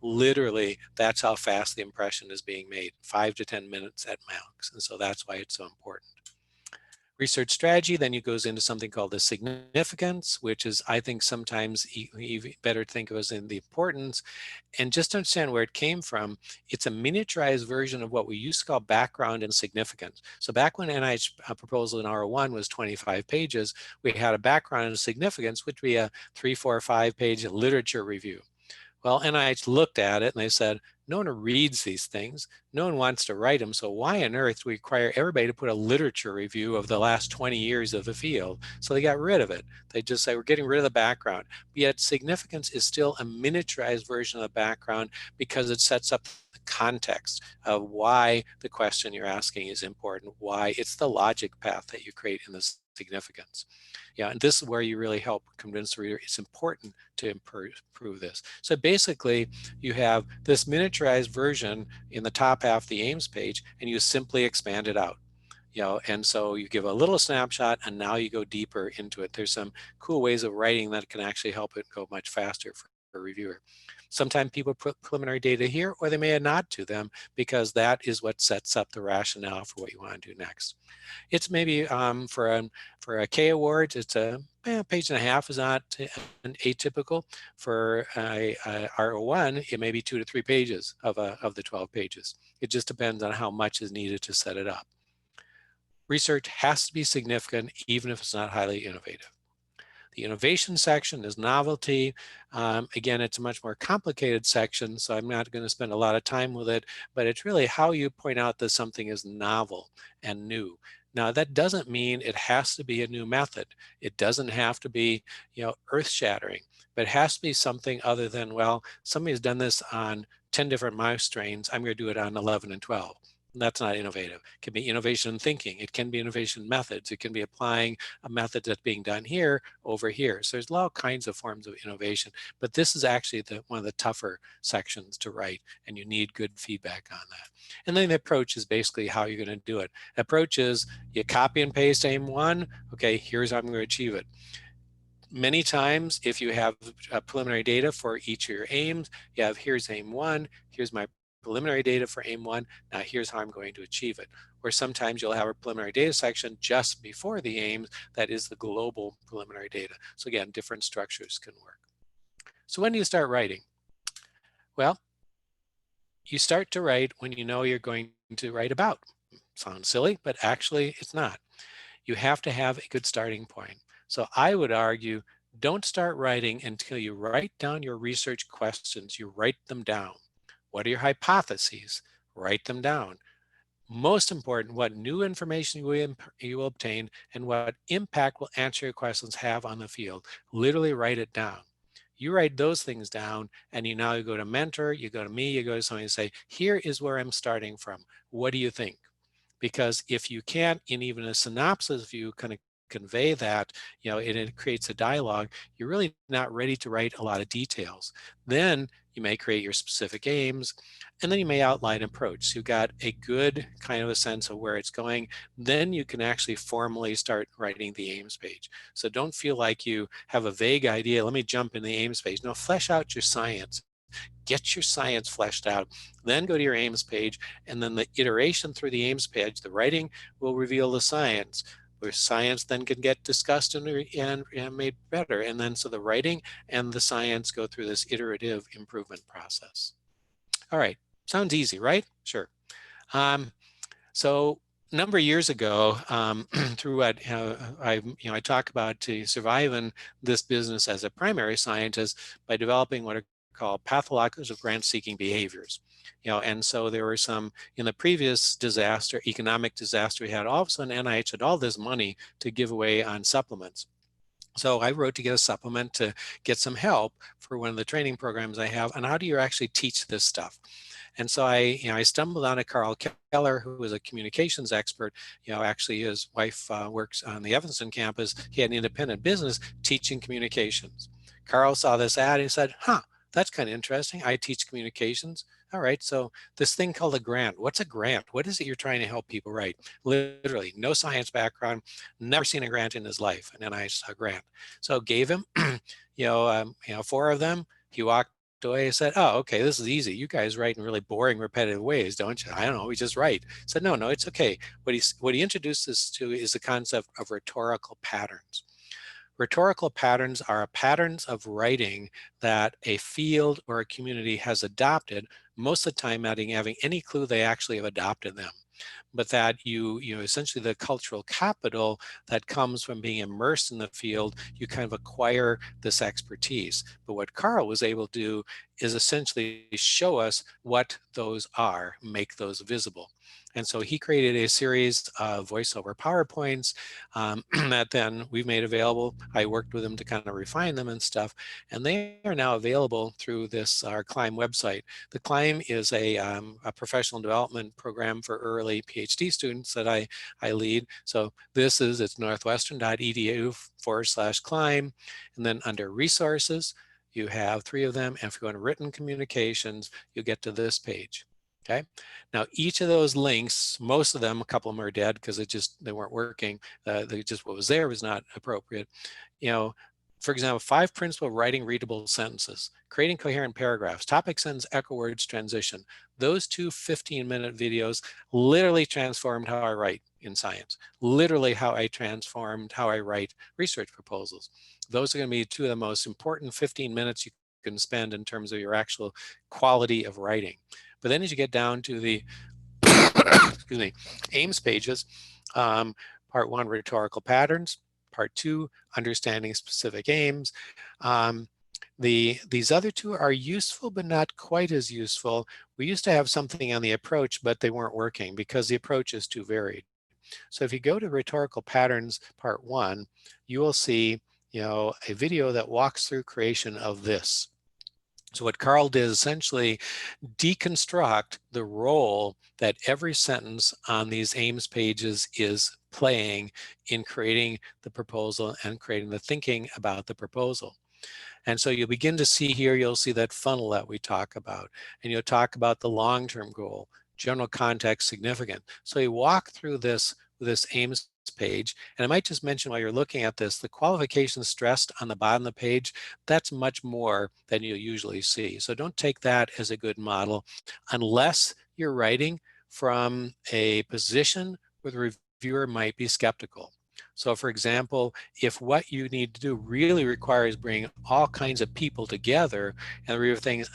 Literally, that's how fast the impression is being made, 5 to 10 minutes at max. And so that's why it's so important. Research strategy, then it goes into something called the significance, which is, I think, sometimes even better to think of as in the importance. And just to understand where it came from, it's a miniaturized version of what we used to call background and significance. So back when NIH proposal in R1 was 25 pages, we had a background and a significance, which would be a 3, 4, 5 page literature review. Well, NIH looked at it and they said, no one reads these things. No one wants to write them. So why on earth do we require everybody to put a literature review of the last 20 years of the field? So they got rid of it. They just say, we're getting rid of the background. But yet significance is still a miniaturized version of the background because it sets up the context of why the question you're asking is important, why it's the logic path that you create in this significance. Yeah, and this is where you really help convince the reader it's important to improve this. So basically, you have this miniaturized version in the top half of the Ames page, and you simply expand it out. And so you give a little snapshot, and now you go deeper into it. There's some cool ways of writing that can actually help it go much faster for a reviewer. Sometimes people put preliminary data here, or they may not to them, because that is what sets up the rationale for what you want to do next. It's maybe for a K award, it's a page and a half is not an atypical. For a R01, it may be 2 to 3 pages of the 12 pages. It just depends on how much is needed to set it up. Research has to be significant, even if it's not highly innovative. The innovation section is novelty. Again, it's a much more complicated section, so I'm not going to spend a lot of time with it, but it's really how you point out that something is novel and new. Now, that doesn't mean it has to be a new method. It doesn't have to be, earth-shattering, but it has to be something other than, well, somebody's done this on 10 different mouse strains. I'm going to do it on 11 and 12. That's not innovative. It can be innovation in thinking. It can be innovation methods. It can be applying a method that's being done here over here. So there's all kinds of forms of innovation, but this is actually one of the tougher sections to write, and you need good feedback on that. And then the approach is basically how you're going to do it. Approach is you copy and paste aim 1. Okay, here's how I'm going to achieve it. Many times, if you have preliminary data for each of your aims, you have here's aim 1, here's my preliminary data for aim 1. Now here's how I'm going to achieve it. Or sometimes you'll have a preliminary data section just before the aims that is the global preliminary data. So again, different structures can work. So when do you start writing? Well, you start to write when you know you're going to write about. Sounds silly, but actually it's not. You have to have a good starting point. So I would argue, don't start writing until you write down your research questions. You write them down. What are your hypotheses? Write them down. Most important, what new information you will obtain and what impact will answer your questions have on the field. Literally write it down. You write those things down, and you now go to mentor, you go to me, you go to somebody and say, here is where I'm starting from. What do you think? Because if you can't, in even a synopsis view, kind of convey that, it creates a dialogue, you're really not ready to write a lot of details. Then you may create your specific aims, and then you may outline approach. So you've got a good kind of a sense of where it's going. Then you can actually formally start writing the aims page. So don't feel like you have a vague idea, let me jump in the aims page. No, flesh out your science. Get your science fleshed out, then go to your aims page, and then the iteration through the aims page, the writing will reveal the science, where science then can get discussed and made better. And then so the writing and the science go through this iterative improvement process. All right, sounds easy, right? Sure. So a number of years ago, through what I talk about to survive in this business as a primary scientist by developing what are called pathological grant-seeking behaviors. And so there were some, in the previous disaster, economic disaster we had, all of a sudden NIH had all this money to give away on supplements. So I wrote to get a supplement to get some help for one of the training programs I have on how do you actually teach this stuff. And so I stumbled on a Carl Keller, who was a communications expert. Actually his wife works on the Evanston campus. He had an independent business teaching communications. Carl saw this ad and said, that's kind of interesting. I teach communications. All right, so this thing called a grant. What's a grant? What is it you're trying to help people write? Literally, no science background, never seen a grant in his life, and then I saw a grant. So gave him, 4 of them. He walked away and said, oh, okay, this is easy. You guys write in really boring, repetitive ways, don't you? I don't know, we just write. I said, no, it's okay. What he introduced us to is the concept of rhetorical patterns. Rhetorical patterns are patterns of writing that a field or a community has adopted, most of the time not having any clue they actually have adopted them. But that you essentially the cultural capital that comes from being immersed in the field, you kind of acquire this expertise. But what Carl was able to do is essentially show us what those are, make those visible. And so he created a series of voiceover PowerPoints that then we've made available. I worked with him to kind of refine them and stuff. And they are now available through our CLIMB website. The CLIMB is a professional development program for early PhD students that I lead. So it's northwestern.edu/CLIMB. And then under resources, you have 3 of them. And if you go into written communications, you get to this page. Okay. Now, each of those links, most of them, a couple of them are dead because they weren't working. What was there was not appropriate. For example, 5 principal writing readable sentences, creating coherent paragraphs, topic sentence, echo words, transition. Those 2 15-minute videos literally transformed how I write in science, literally how I transformed how I write research proposals. Those are going to be 2 of the most important 15 minutes you can spend in terms of your actual quality of writing. But then as you get down to the aims pages, part 1, rhetorical patterns, part 2, understanding specific aims. These other 2 are useful, but not quite as useful. We used to have something on the approach, but they weren't working because the approach is too varied. So if you go to rhetorical patterns, part 1, you will see, a video that walks through creation of this. So what Carl did is essentially deconstruct the role that every sentence on these aims pages is playing in creating the proposal and creating the thinking about the proposal. And so you'll begin to see here, you'll see that funnel that we talk about, and you'll talk about the long-term goal, general context, significant. So you walk through this aims page. And I might just mention while you're looking at this, the qualifications stressed on the bottom of the page, that's much more than you'll usually see. So don't take that as a good model unless you're writing from a position where the reviewer might be skeptical. So for example, if what you need to do really requires bringing all kinds of people together and the reviewer thinks,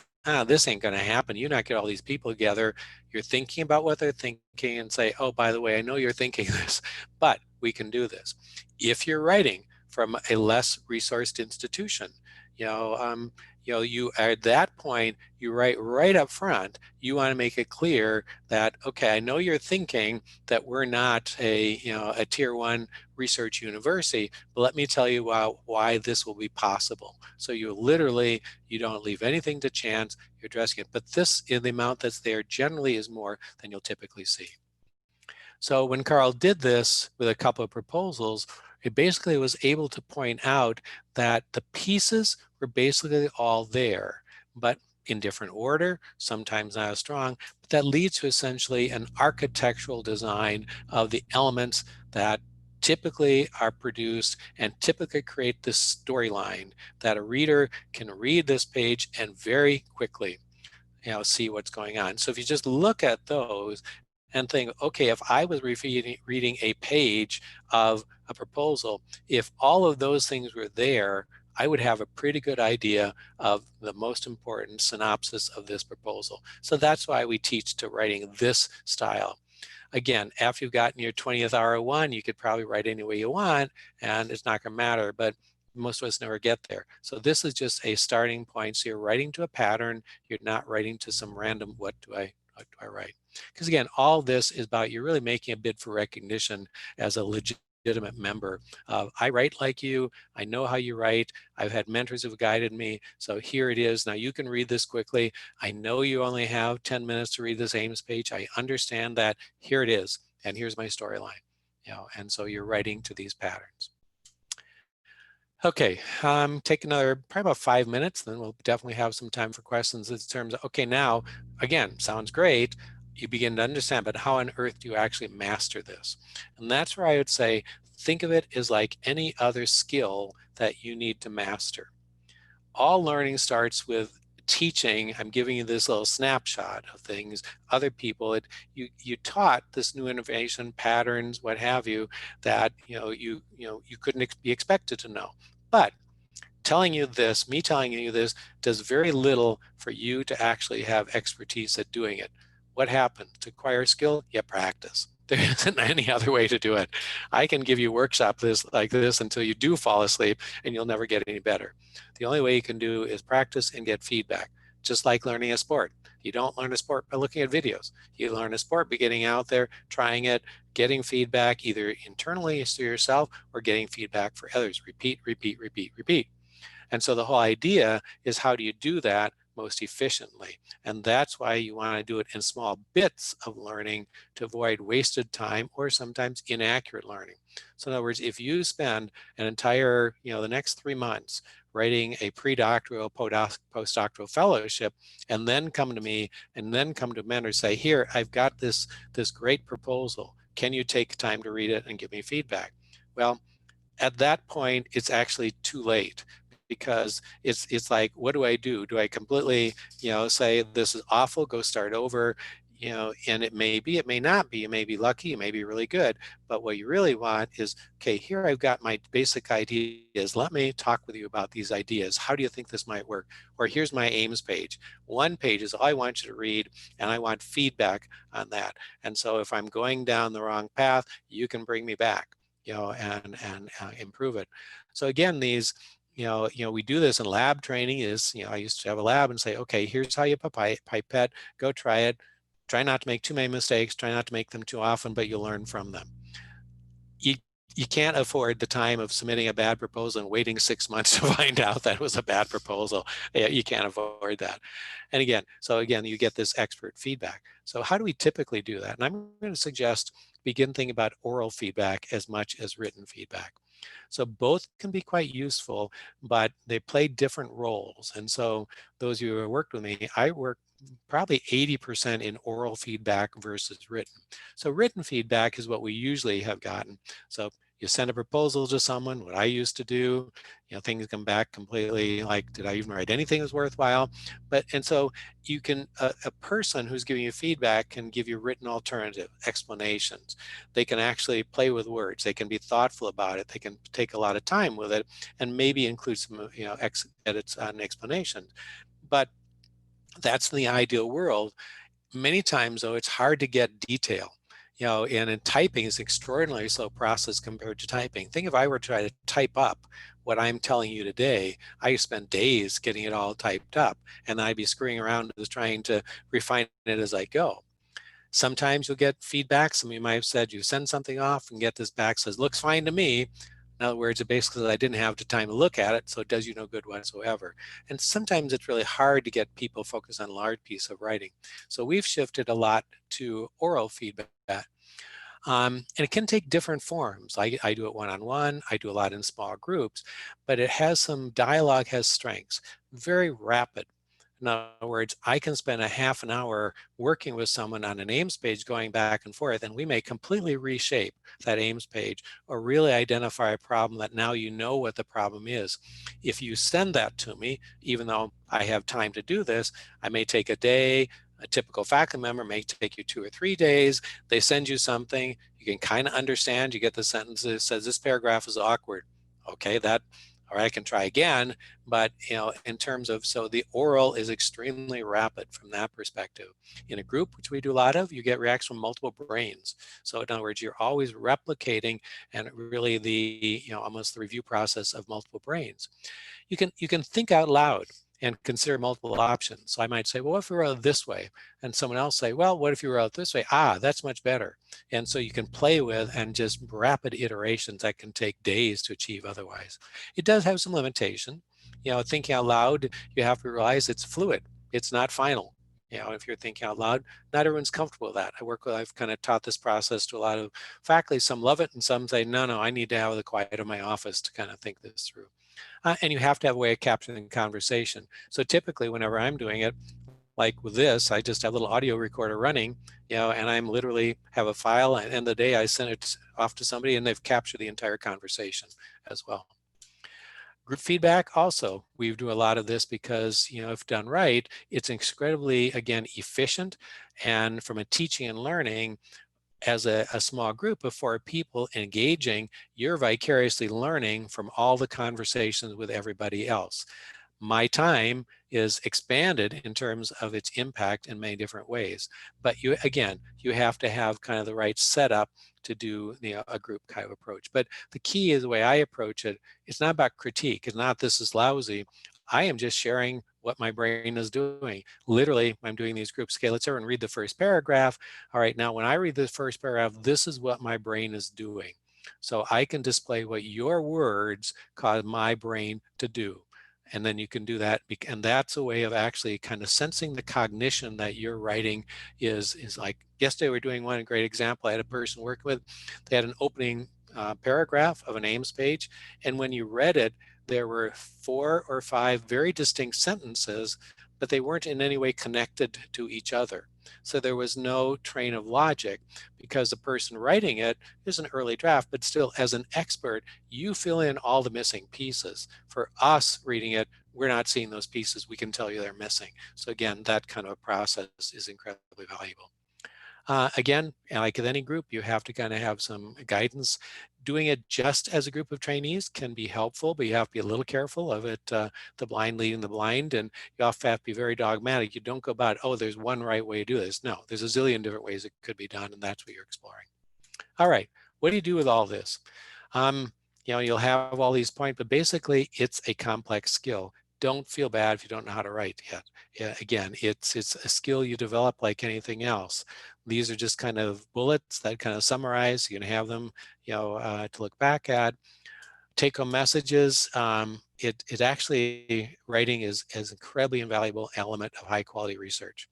this ain't going to happen. You're not get all these people together. You're thinking about what they're thinking and say, oh, by the way, I know you're thinking this, but we can do this. If you're writing from a less resourced institution, you at that point, you write right up front, you want to make it clear that, okay, I know you're thinking that we're not a tier 1 research university, but let me tell you why this will be possible. So you don't leave anything to chance, you're addressing it. But this, in the amount that's there, generally is more than you'll typically see. So when Carl did this with a couple of proposals, it basically was able to point out that the pieces were basically all there, but in different order, sometimes not as strong, but that leads to essentially an architectural design of the elements that typically are produced and typically create this storyline that a reader can read this page and very quickly see what's going on. So if you just look at those and think, okay, if I was reading a page of a proposal, if all of those things were there, I would have a pretty good idea of the most important synopsis of this proposal. So that's why we teach to writing this style. Again, after you've gotten your 20th R01, you could probably write any way you want, and it's not going to matter, but most of us never get there. So this is just a starting point. So you're writing to a pattern. You're not writing to some random, what do I write? Because again, all this is about you're really making a bid for recognition as a legitimate member of, I write like you, I know how you write, I've had mentors who've guided me, so here it is. Now you can read this quickly. I know you only have 10 minutes to read this Amos page. I understand that. Here it is, and here's my storyline. And so you're writing to these patterns. Okay, take another probably about 5 minutes, then we'll definitely have some time for questions in terms of, okay, now, again, sounds great. You begin to understand, but how on earth do you actually master this? And that's where I would say, think of it as like any other skill that you need to master. All learning starts with teaching. I'm giving you this little snapshot of things. Other people, you taught this new innovation, patterns, what have you, that you couldn't be expected to know. But telling you this, me telling you this, does very little for you to actually have expertise at doing it. What happens to acquire skill? You practice. There isn't any other way to do it. I can give you workshop like this until you do fall asleep and you'll never get any better. The only way you can do is practice and get feedback, just like learning a sport. You don't learn a sport by looking at videos. You learn a sport by getting out there, trying it, getting feedback either internally to yourself or getting feedback for others. Repeat, repeat, repeat, repeat. And so the whole idea is, how do you do that most efficiently? And that's why you want to do it in small bits of learning to avoid wasted time or sometimes inaccurate learning. So in other words, if you spend an entire, the next 3 months writing a pre-doctoral, postdoctoral fellowship, and then come to me and then come to a mentor and say, here, I've got this great proposal. Can you take time to read it and give me feedback? Well, at that point, it's actually too late, because it's like, what do I do? Do I completely, say this is awful, go start over? And it may be, it may not be. You may be lucky, you may be really good. But what you really want is, okay, here I've got my basic ideas. Let me talk with you about these ideas. How do you think this might work? Or here's my Amos page. 1 page is all I want you to read, and I want feedback on that. And so if I'm going down the wrong path, you can bring me back, and improve it. So again, these, we do this in lab training is, I used to have a lab and say, okay, here's how you pipette, go try it. Try not to make too many mistakes, try not to make them too often, but you'll learn from them. You can't afford the time of submitting a bad proposal and waiting 6 months to find out that it was a bad proposal. You can't avoid that. And again, you get this expert feedback. So how do we typically do that? And I'm going to suggest begin thinking about oral feedback as much as written feedback. So both can be quite useful, but they play different roles. And so those of you who have worked with me, I work probably 80% in oral feedback versus written. So written feedback is what we usually have gotten. So you send a proposal to someone, what I used to do, things come back completely like, did I even write anything that's worthwhile? And so you can, a person who's giving you feedback can give you written alternative explanations. They can actually play with words. They can be thoughtful about it. They can take a lot of time with it and maybe include some, edits and explanations. But that's the ideal world. Many times, though, it's hard to get detail. And in typing is extraordinarily slow process compared to typing. Think if I were to try to type up what I'm telling you today, I spend days getting it all typed up, and I'd be screwing around just trying to refine it as I go. Sometimes you'll get feedback. Some of you might have said you send something off and get this back, says, looks fine to me. In other words, it basically says I didn't have the time to look at it, so it does you no good whatsoever. And sometimes it's really hard to get people focused on a large piece of writing. So we've shifted a lot to oral feedback. And it can take different forms. I do it one-on-one, I do a lot in small groups, but it has some dialogue, has strengths, very rapid. In other words, I can spend a half an hour working with someone on an Amos page going back and forth, and we may completely reshape that Amos page or really identify a problem that now you know what the problem is. If you send that to me, even though I have time to do this, I may take a day. A typical faculty member may take you 2 or 3 days. They send you something, you can kind of understand, you get the sentence that says this paragraph is awkward. Okay, all right, I can try again, but in terms of, so the oral is extremely rapid from that perspective. In a group, which we do a lot of, you get reactions from multiple brains. So in other words, you're always replicating, and really the, almost the review process of multiple brains. You can think out loud and consider multiple options. So I might say, well, what if we wrote it this way? And someone else say, well, what if you wrote it this way? Ah, that's much better. And so you can play with and just rapid iterations that can take days to achieve otherwise. It does have some limitation. Thinking out loud, you have to realize it's fluid. It's not final. If you're thinking out loud, not everyone's comfortable with that. I've kind of taught this process to a lot of faculty. Some love it and some say, no, I need to have the quiet of my office to kind of think this through. And you have to have a way of capturing conversation. So typically whenever I'm doing it, like with this, I just have a little audio recorder running, and I'm literally have a file, and at the end of the day, I send it off to somebody and they've captured the entire conversation as well. Group feedback also, we do a lot of this because, if done right, it's incredibly, again, efficient. And from a teaching and learning, as a small group of 4 people engaging, you're vicariously learning from all the conversations with everybody else. My time is expanded in terms of its impact in many different ways. But you have to have kind of the right setup to do a group kind of approach. But the key is the way I approach it. It's not about critique. It's not this is lousy. I am just sharing what my brain is doing. Literally, I'm doing these groups. Okay, let's everyone read the first paragraph. All right, now when I read the first paragraph, this is what my brain is doing. So I can display what your words cause my brain to do. And then you can do that. And that's a way of actually kind of sensing the cognition that your writing is like. Yesterday we were doing one great example. I had a person working with, they had an opening paragraph of an Amos page. And when you read it, there were 4 or 5 very distinct sentences, but they weren't in any way connected to each other. So there was no train of logic because the person writing it is an early draft, but still as an expert, you fill in all the missing pieces. For us reading it, we're not seeing those pieces. We can tell you they're missing. So again, that kind of a process is incredibly valuable. Again, like with any group, you have to kind of have some guidance. Doing it just as a group of trainees can be helpful, but you have to be a little careful of it, the blind leading the blind, and you often have to be very dogmatic. You don't go about, oh, there's one right way to do this. No, there's a zillion different ways it could be done, and that's what you're exploring. All right, what do you do with all this? You'll have all these points, but basically it's a complex skill. Don't feel bad if you don't know how to write yet. Yeah, again, it's a skill you develop like anything else. These are just kind of bullets that kind of summarize. You can have them, to look back at. Take-home messages. It actually, writing is an incredibly invaluable element of high-quality research.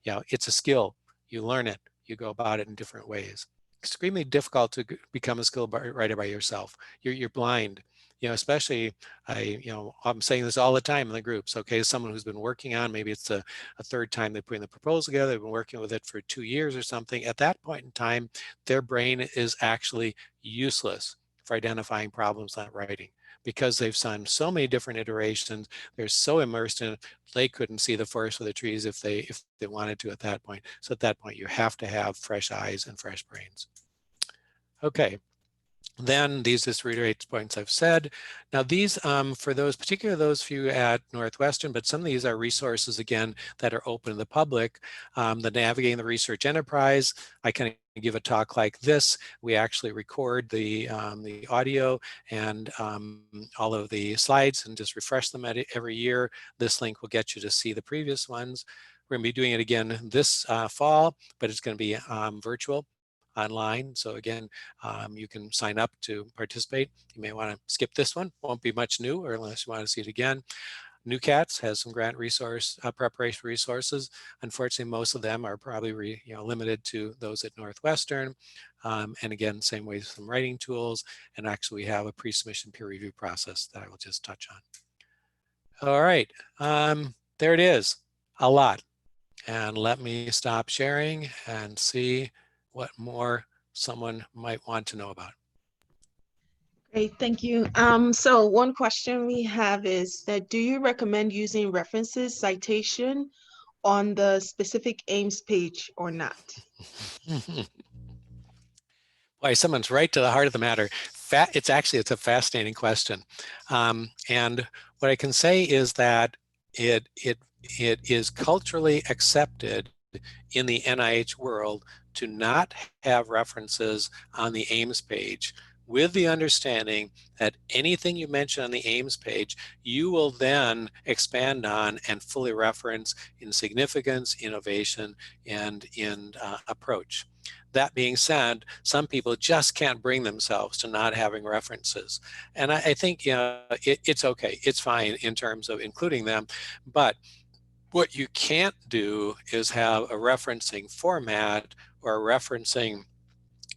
It's a skill. You learn it. You go about it in different ways. extremely difficult to become a skilled writer by yourself. You're blind. Especially I'm saying this all the time in the groups. Okay, someone who's been working on, maybe it's a third time they're putting the proposal together, they've been working with it for 2 years or something. At that point in time, their brain is actually useless for identifying problems not writing, because they've done so many different iterations. They're so immersed in it, they couldn't see the forest for the trees if they wanted to at that point. So at that point, you have to have fresh eyes and fresh brains. Okay. Then these just reiterate points I've said. Now these, for those, particularly those of you at Northwestern, but some of these are resources, again, that are open to the public. The Navigating the Research Enterprise, I can give a talk like this. We actually record the audio and all of the slides and just refresh them every year. This link will get you to see the previous ones. We're going to be doing it again this fall, but it's going to be virtual, online. So again, you can sign up to participate. You may want to skip this one. Won't be much new, or unless you want to see it again. NewCats has some grant resource preparation resources. Unfortunately, most of them are probably limited to those at Northwestern. And again, same way, some writing tools. And actually, we have a pre-submission peer review process that I will just touch on. All right, there it is, a lot. And let me stop sharing and see what more someone might want to know about. Great, thank you. So one question we have is that, do you recommend using references citation on the specific Ames page or not? Boy, someone's right to the heart of the matter. It's a fascinating question. And what I can say is that it is culturally accepted in the NIH world to not have references on the Ames page, with the understanding that anything you mention on the Ames page, you will then expand on and fully reference in significance, innovation, and in approach. That being said, some people just can't bring themselves to not having references. And I think it's okay, it's fine in terms of including them, but what you can't do is have a referencing format or a referencing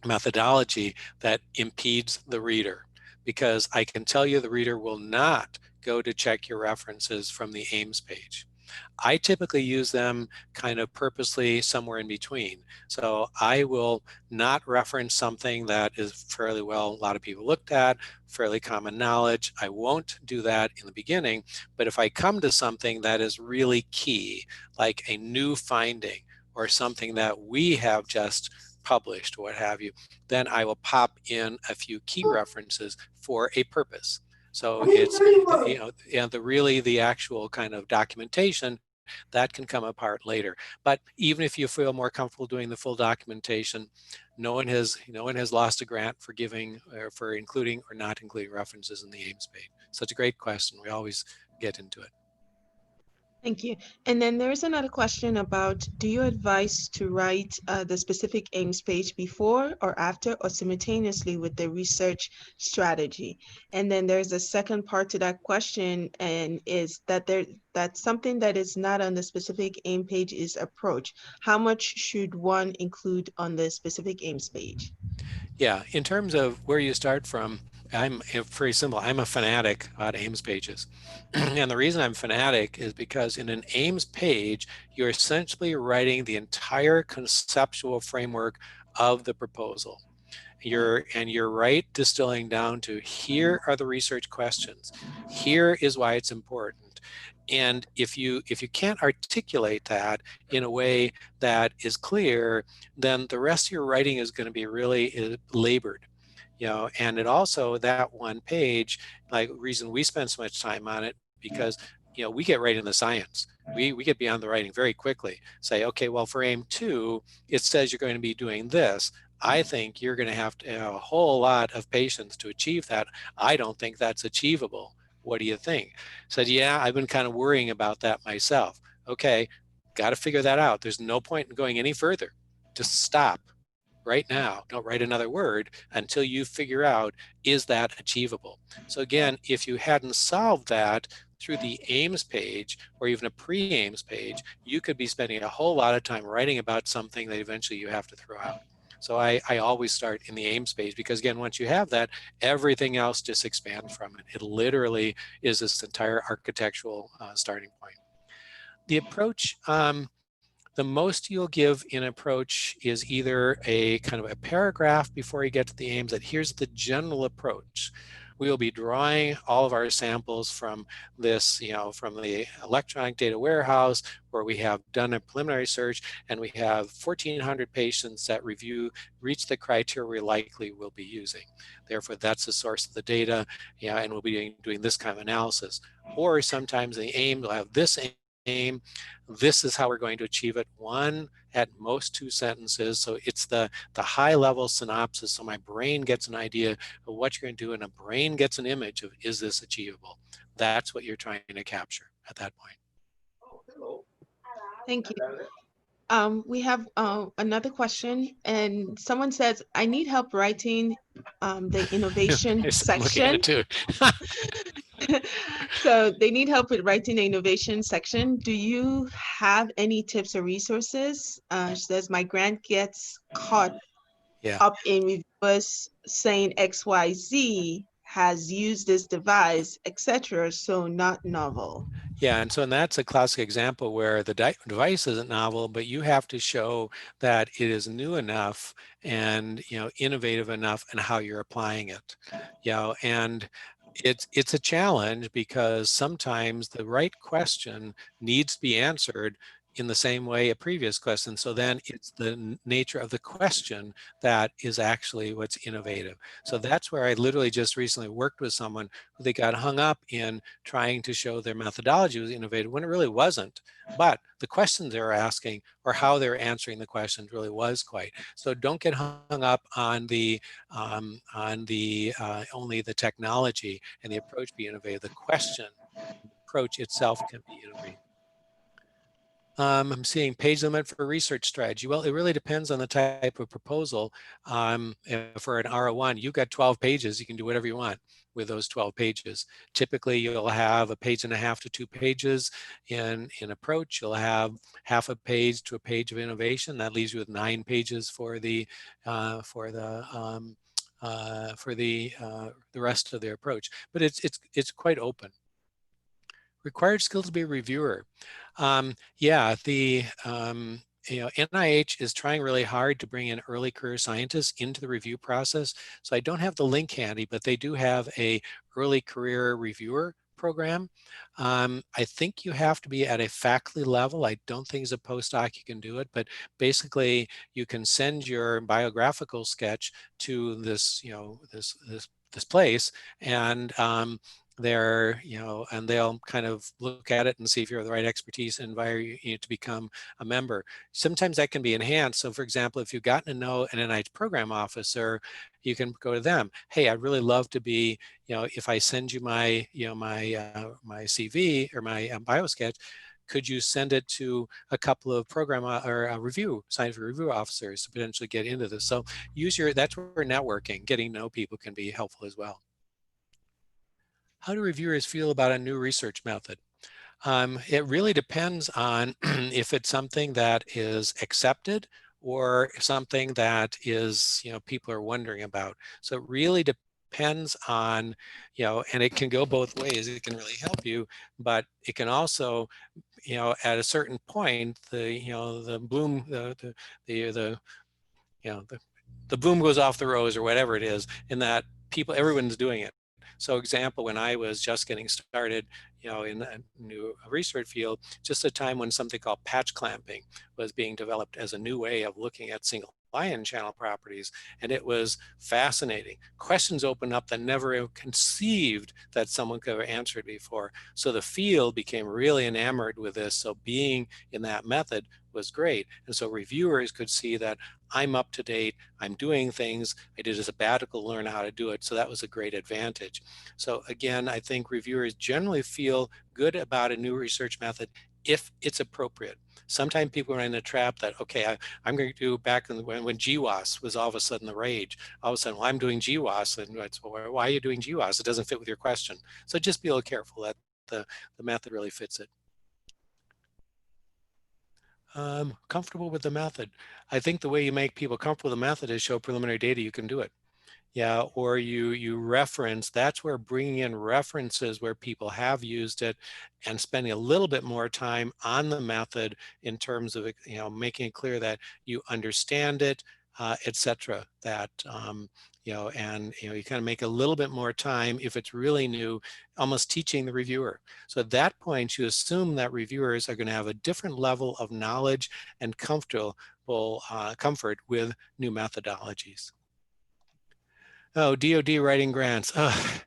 methodology that impedes the reader, because I can tell you the reader will not go to check your references from the Ames page. I typically use them kind of purposely somewhere in between. So I will not reference something that is fairly well, a lot of people looked at, fairly common knowledge. I won't do that in the beginning, but if I come to something that is really key, like a new finding or something that we have just published, what have you, then I will pop in a few key references for a purpose. So it's, the actual kind of documentation that can come apart later. But even if you feel more comfortable doing the full documentation, no one has lost a grant for giving or for including or not including references in the Ames page. Such a great question. We always get into it. Thank you. And then there's another question about, do you advise to write the specific Ames page before or after or simultaneously with the research strategy? And then there's a second part to that question, and is that that something that is not on the specific Ames page is approach. How much should one include on the specific Ames page? Yeah, in terms of where you start from, I'm very simple. I'm a fanatic on Ames pages. And the reason I'm fanatic is because in an Ames page, you're essentially writing the entire conceptual framework of the proposal. You're right distilling down to, here are the research questions. Here is why it's important. And if you can't articulate that in a way that is clear, then the rest of your writing is going to be really labored. And it also, that one page, like, reason we spend so much time on it, because we get right into the science. We get beyond the writing very quickly. Say, okay, well, for AIM 2, it says you're going to be doing this. I think you're going to have a whole lot of patience to achieve that. I don't think that's achievable. What do you think? Said, yeah, I've been kind of worrying about that myself. Okay, got to figure that out. There's no point in going any further. Just stop right now. Don't write another word until you figure out, is that achievable? So again, if you hadn't solved that through the Ames page or even a pre-Ames page, you could be spending a whole lot of time writing about something that eventually you have to throw out. So I always start in the Amos page, because again, once you have that, everything else just expands from it. It literally is this entire architectural starting point. The approach, the most you'll give in approach is either a kind of a paragraph before you get to the aims that here's the general approach. We will be drawing all of our samples from this, from the electronic data warehouse, where we have done a preliminary search, and we have 1,400 patients that reach the criteria we likely will be using. Therefore, that's the source of the data, and we'll be doing this kind of analysis. Or sometimes the aim will have this aim. This is how we're going to achieve it. One, at most 2 sentences. So it's the high level synopsis. So my brain gets an idea of what you're going to do, and a brain gets an image of, is this achievable? That's what you're trying to capture at that point. Thank you. We have another question, and someone says, I need help writing the innovation section. Too. So they need help with writing the innovation section. Do you have any tips or resources? She says, my grant gets caught up in reviewers saying XYZ has used this device, etc. So not novel. Yeah, and that's a classic example where the device isn't novel, but you have to show that it is new enough and innovative enough in how you're applying it. And it's a challenge, because sometimes the right question needs to be answered in the same way a previous question. So then it's the nature of the question that is actually what's innovative. So that's where I literally just recently worked with someone who they got hung up in trying to show their methodology was innovative when it really wasn't. But the questions they were asking, or how they're answering the questions, really was quite. So don't get hung up on the only the technology and the approach be innovative. The question, approach itself can be innovative. I'm seeing page limit for research strategy. Well, it really depends on the type of proposal. For an R01, you've got 12 pages. You can do whatever you want with those 12 pages. Typically, you'll have 1.5 pages to 2 pages in approach. You'll have half a page to a page of innovation. That leaves you with 9 pages for the rest of the approach. But it's quite open. Required skills to be a reviewer. NIH is trying really hard to bring in early career scientists into the review process. So I don't have the link handy, but they do have a early career reviewer program. I think you have to be at a faculty level. I don't think as a postdoc you can do it, but basically you can send your biographical sketch to this, this place, and and they'll kind of look at it and see if you have the right expertise and invite you to become a member. Sometimes that can be enhanced. So for example, if you've gotten to know an NIH program officer, you can go to them. Hey, I'd really love to be, if I send you my, my CV or my bio sketch, could you send it to a couple of program or scientific review officers to potentially get into this? So that's where networking, getting to know people can be helpful as well. How do reviewers feel about a new research method? It really depends on if it's something that is accepted or something that is, people are wondering about. So it really depends on, and it can go both ways. It can really help you, but it can also, at a certain point, the bloom goes off the rose or whatever it is, in that everyone's doing it. So example, when I was just getting started, in a new research field, just a time when something called patch clamping was being developed as a new way of looking at single ion channel properties. And it was fascinating. Questions opened up that never conceived that someone could have answered before. So the field became really enamored with this. So being in that method was great. And so reviewers could see that I'm up to date, I'm doing things, I did a sabbatical to learn how to do it. So that was a great advantage. So again, I think reviewers generally feel good about a new research method if it's appropriate. Sometimes people are in a trap that, okay, I'm going to do back when GWAS was all of a sudden the rage. All of a sudden, well, I'm doing GWAS, and it's, well, why are you doing GWAS? It doesn't fit with your question. So just be a little careful that the method really fits it. Comfortable with the method. I think the way you make people comfortable with the method is show preliminary data you can do it. Yeah, or you reference, that's where bringing in references where people have used it and spending a little bit more time on the method in terms of, making it clear that you understand it, etc. That, and, you kind of make a little bit more time if it's really new, almost teaching the reviewer. So at that point, you assume that reviewers are going to have a different level of knowledge and comfort with new methodologies. Oh, DoD writing grants. Oh,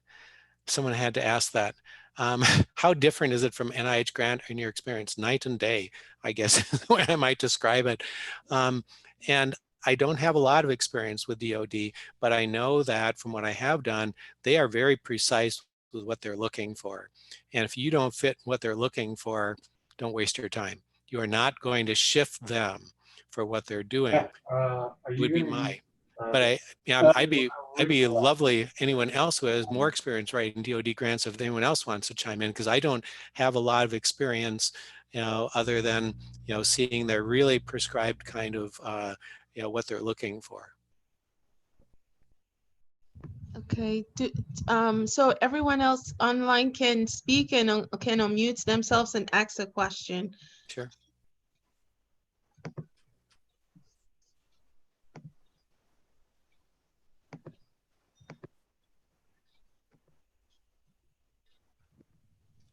someone had to ask that. How different is it from NIH grant in your experience? Night and day, I guess, is the way I might describe it. And I don't have a lot of experience with DoD, but I know that from what I have done, they are very precise with what they're looking for. And if you don't fit what they're looking for, don't waste your time. You are not going to shift them for what they're doing. Would be my. But I'd be lovely anyone else who has more experience writing DoD grants if anyone else wants to chime in, because I don't have a lot of experience, other than, seeing their really prescribed kind of, what they're looking for. Okay, so everyone else online can speak and can unmute themselves and ask a question. Sure.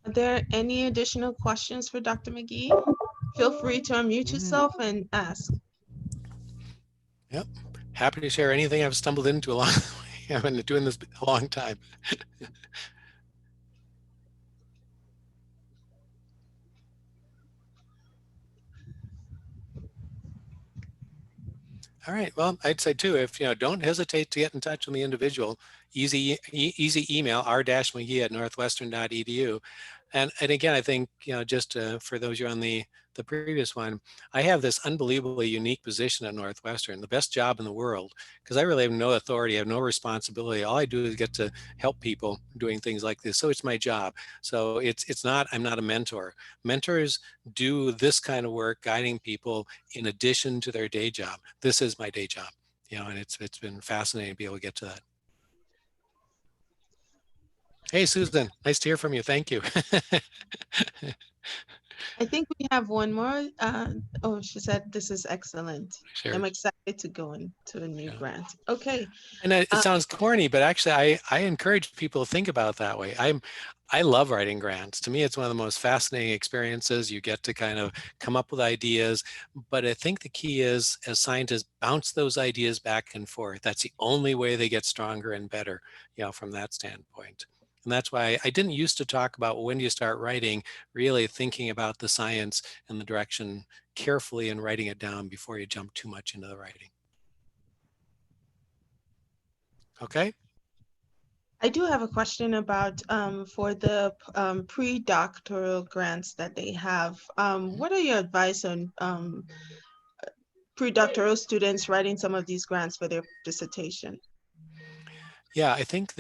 Are there any additional questions for Dr. McGee? Feel free to unmute yourself and ask. Yep. Happy to share anything I've stumbled into along the way. I've been doing this a long time. All right. Well, I'd say too, if don't hesitate to get in touch with the individual. Easy email r-mcgee@northwestern.edu. And again, I think just for those of you on the previous one, I have this unbelievably unique position at Northwestern, the best job in the world, because I really have no authority, I have no responsibility. All I do is get to help people doing things like this. So it's my job. So I'm not a mentor. Mentors do this kind of work, guiding people in addition to their day job. This is my day job, and it's been fascinating to be able to get to that. Hey, Susan, nice to hear from you. Thank you. I think we have one more. Oh, she said, this is excellent. Sure. I'm excited to go into a new grant. Okay. And it sounds corny, but actually I encourage people to think about it that way. I love writing grants. To me, it's one of the most fascinating experiences. You get to kind of come up with ideas, but I think the key is, as scientists, bounce those ideas back and forth. That's the only way they get stronger and better, from that standpoint. And that's why I didn't used to talk about when you start writing, really thinking about the science and the direction carefully and writing it down before you jump too much into the writing. Okay. I do have a question about for the pre-doctoral grants that they have. What are your advice on pre-doctoral students writing some of these grants for their dissertation? Yeah, I think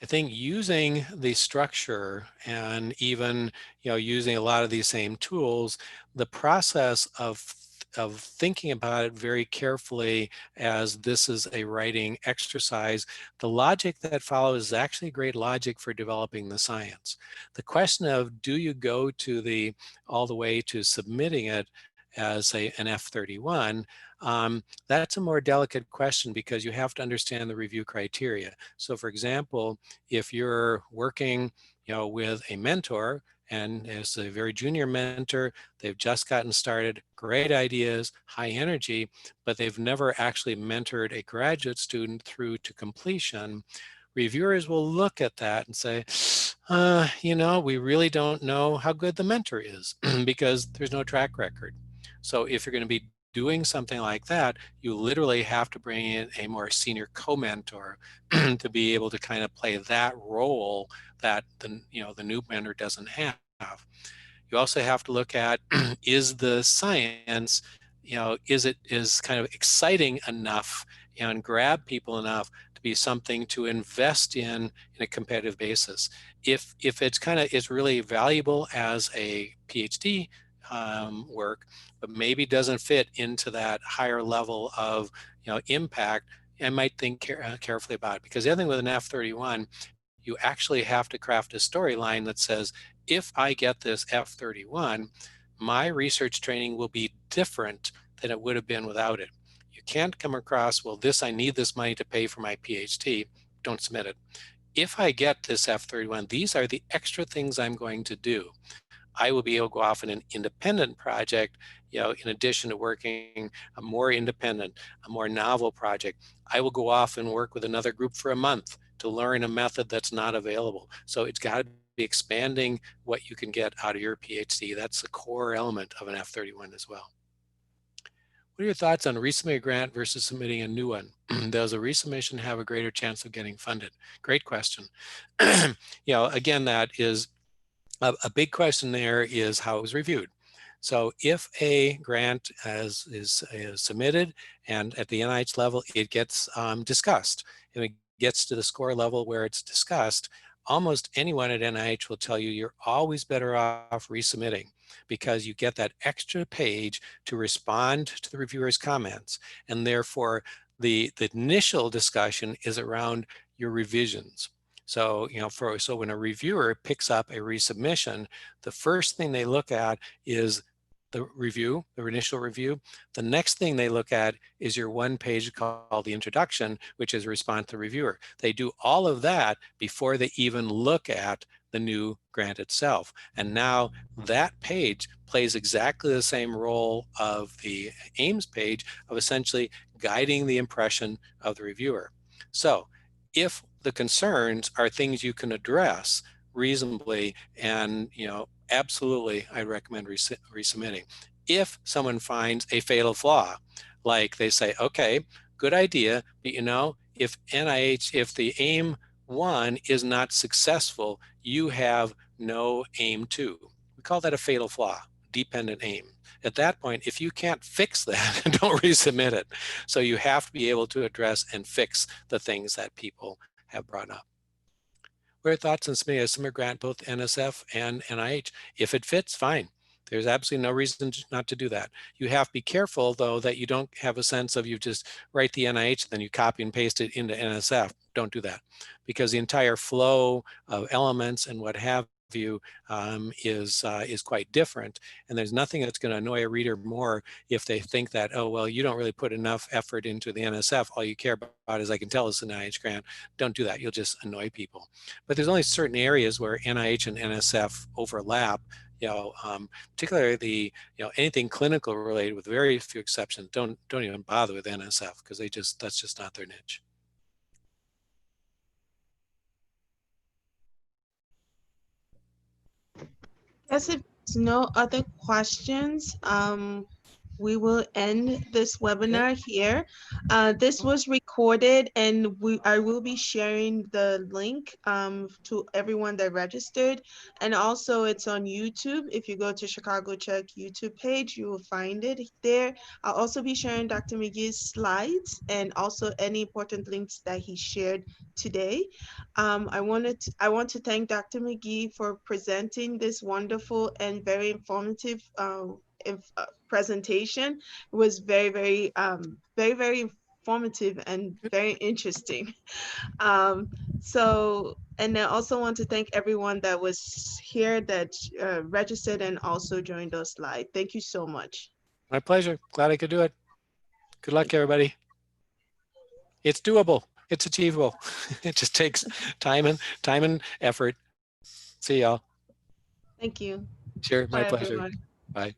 I think using the structure and even using a lot of these same tools, the process of thinking about it very carefully as this is a writing exercise, the logic that follows is actually great logic for developing the science. The question of, do you go to all the way to submitting it as an F31, that's a more delicate question because you have to understand the review criteria. So for example, if you're working with a mentor, and as a very junior mentor, they've just gotten started, great ideas, high energy, but they've never actually mentored a graduate student through to completion, reviewers will look at that and say, we really don't know how good the mentor is because there's no track record. So if you're going to be doing something like that, you literally have to bring in a more senior co-mentor to be able to kind of play that role that the new mentor doesn't have. You also have to look at, is the science, is kind of exciting enough and grab people enough to be something to invest in a competitive basis. If it's really valuable as a PhD work, but maybe doesn't fit into that higher level of impact, I might think carefully about it. Because the other thing with an F31, you actually have to craft a storyline that says, if I get this F31, my research training will be different than it would have been without it. You can't come across, well, I need this money to pay for my PhD, don't submit it. If I get this F31, these are the extra things I'm going to do. I will be able to go off in an independent project, in addition to working a more independent, a more novel project. I will go off and work with another group for a month to learn a method that's not available. So it's got to be expanding what you can get out of your PhD. That's the core element of an F31 as well. What are your thoughts on resubmitting a grant versus submitting a new one? Does a resubmission have a greater chance of getting funded? Great question. Again, that is a big question there is how it was reviewed. So if a grant is submitted and at the NIH level, it gets discussed, and it gets to the score level where it's discussed, almost anyone at NIH will tell you you're always better off resubmitting, because you get that extra page to respond to the reviewer's comments. And therefore, the initial discussion is around your revisions. So, so when a reviewer picks up a resubmission, the first thing they look at is the review, the initial review. The next thing they look at is your one page called the introduction, which is a response to the reviewer. They do all of that before they even look at the new grant itself. And now that page plays exactly the same role of the Ames page of essentially guiding the impression of the reviewer. So if the concerns are things you can address reasonably, and absolutely, I recommend resubmitting. If someone finds a fatal flaw, like they say, okay, good idea, but if the AIM 1 is not successful, you have no AIM 2. We call that a fatal flaw, dependent AIM. At that point, if you can't fix that, don't resubmit it. So you have to be able to address and fix the things that people have brought up. What are your thoughts on submitting a summer grant, both NSF and NIH? If it fits, fine. There's absolutely no reason not to do that. You have to be careful, though, that you don't have a sense of you just write the NIH, then you copy and paste it into NSF. Don't do that, because the entire flow of elements and what have you is quite different. And there's nothing that's going to annoy a reader more if they think that, oh, well, you don't really put enough effort into the NSF. All you care about is, I can tell it's an NIH grant. Don't do that. You'll just annoy people. But there's only certain areas where NIH and NSF overlap. Particularly anything clinical related, with very few exceptions, don't even bother with NSF, because that's just not their niche. Yes, if there's no other questions, we will end this webinar here. This was recorded, and I will be sharing the link to everyone that registered. And also it's on YouTube. If you go to ChicagoCHEC YouTube page, you will find it there. I'll also be sharing Dr. McGee's slides and also any important links that he shared today. I want to thank Dr. McGee for presenting this wonderful and very informative presentation. It was very, very, very informative and very interesting. And I also want to thank everyone that was here, that registered and also joined us live. Thank you so much. My pleasure. Glad I could do it. Good luck, everybody. It's doable. It's achievable. It just takes time and effort. See y'all. Thank you. Sure, my Bye, pleasure. everyone. Bye.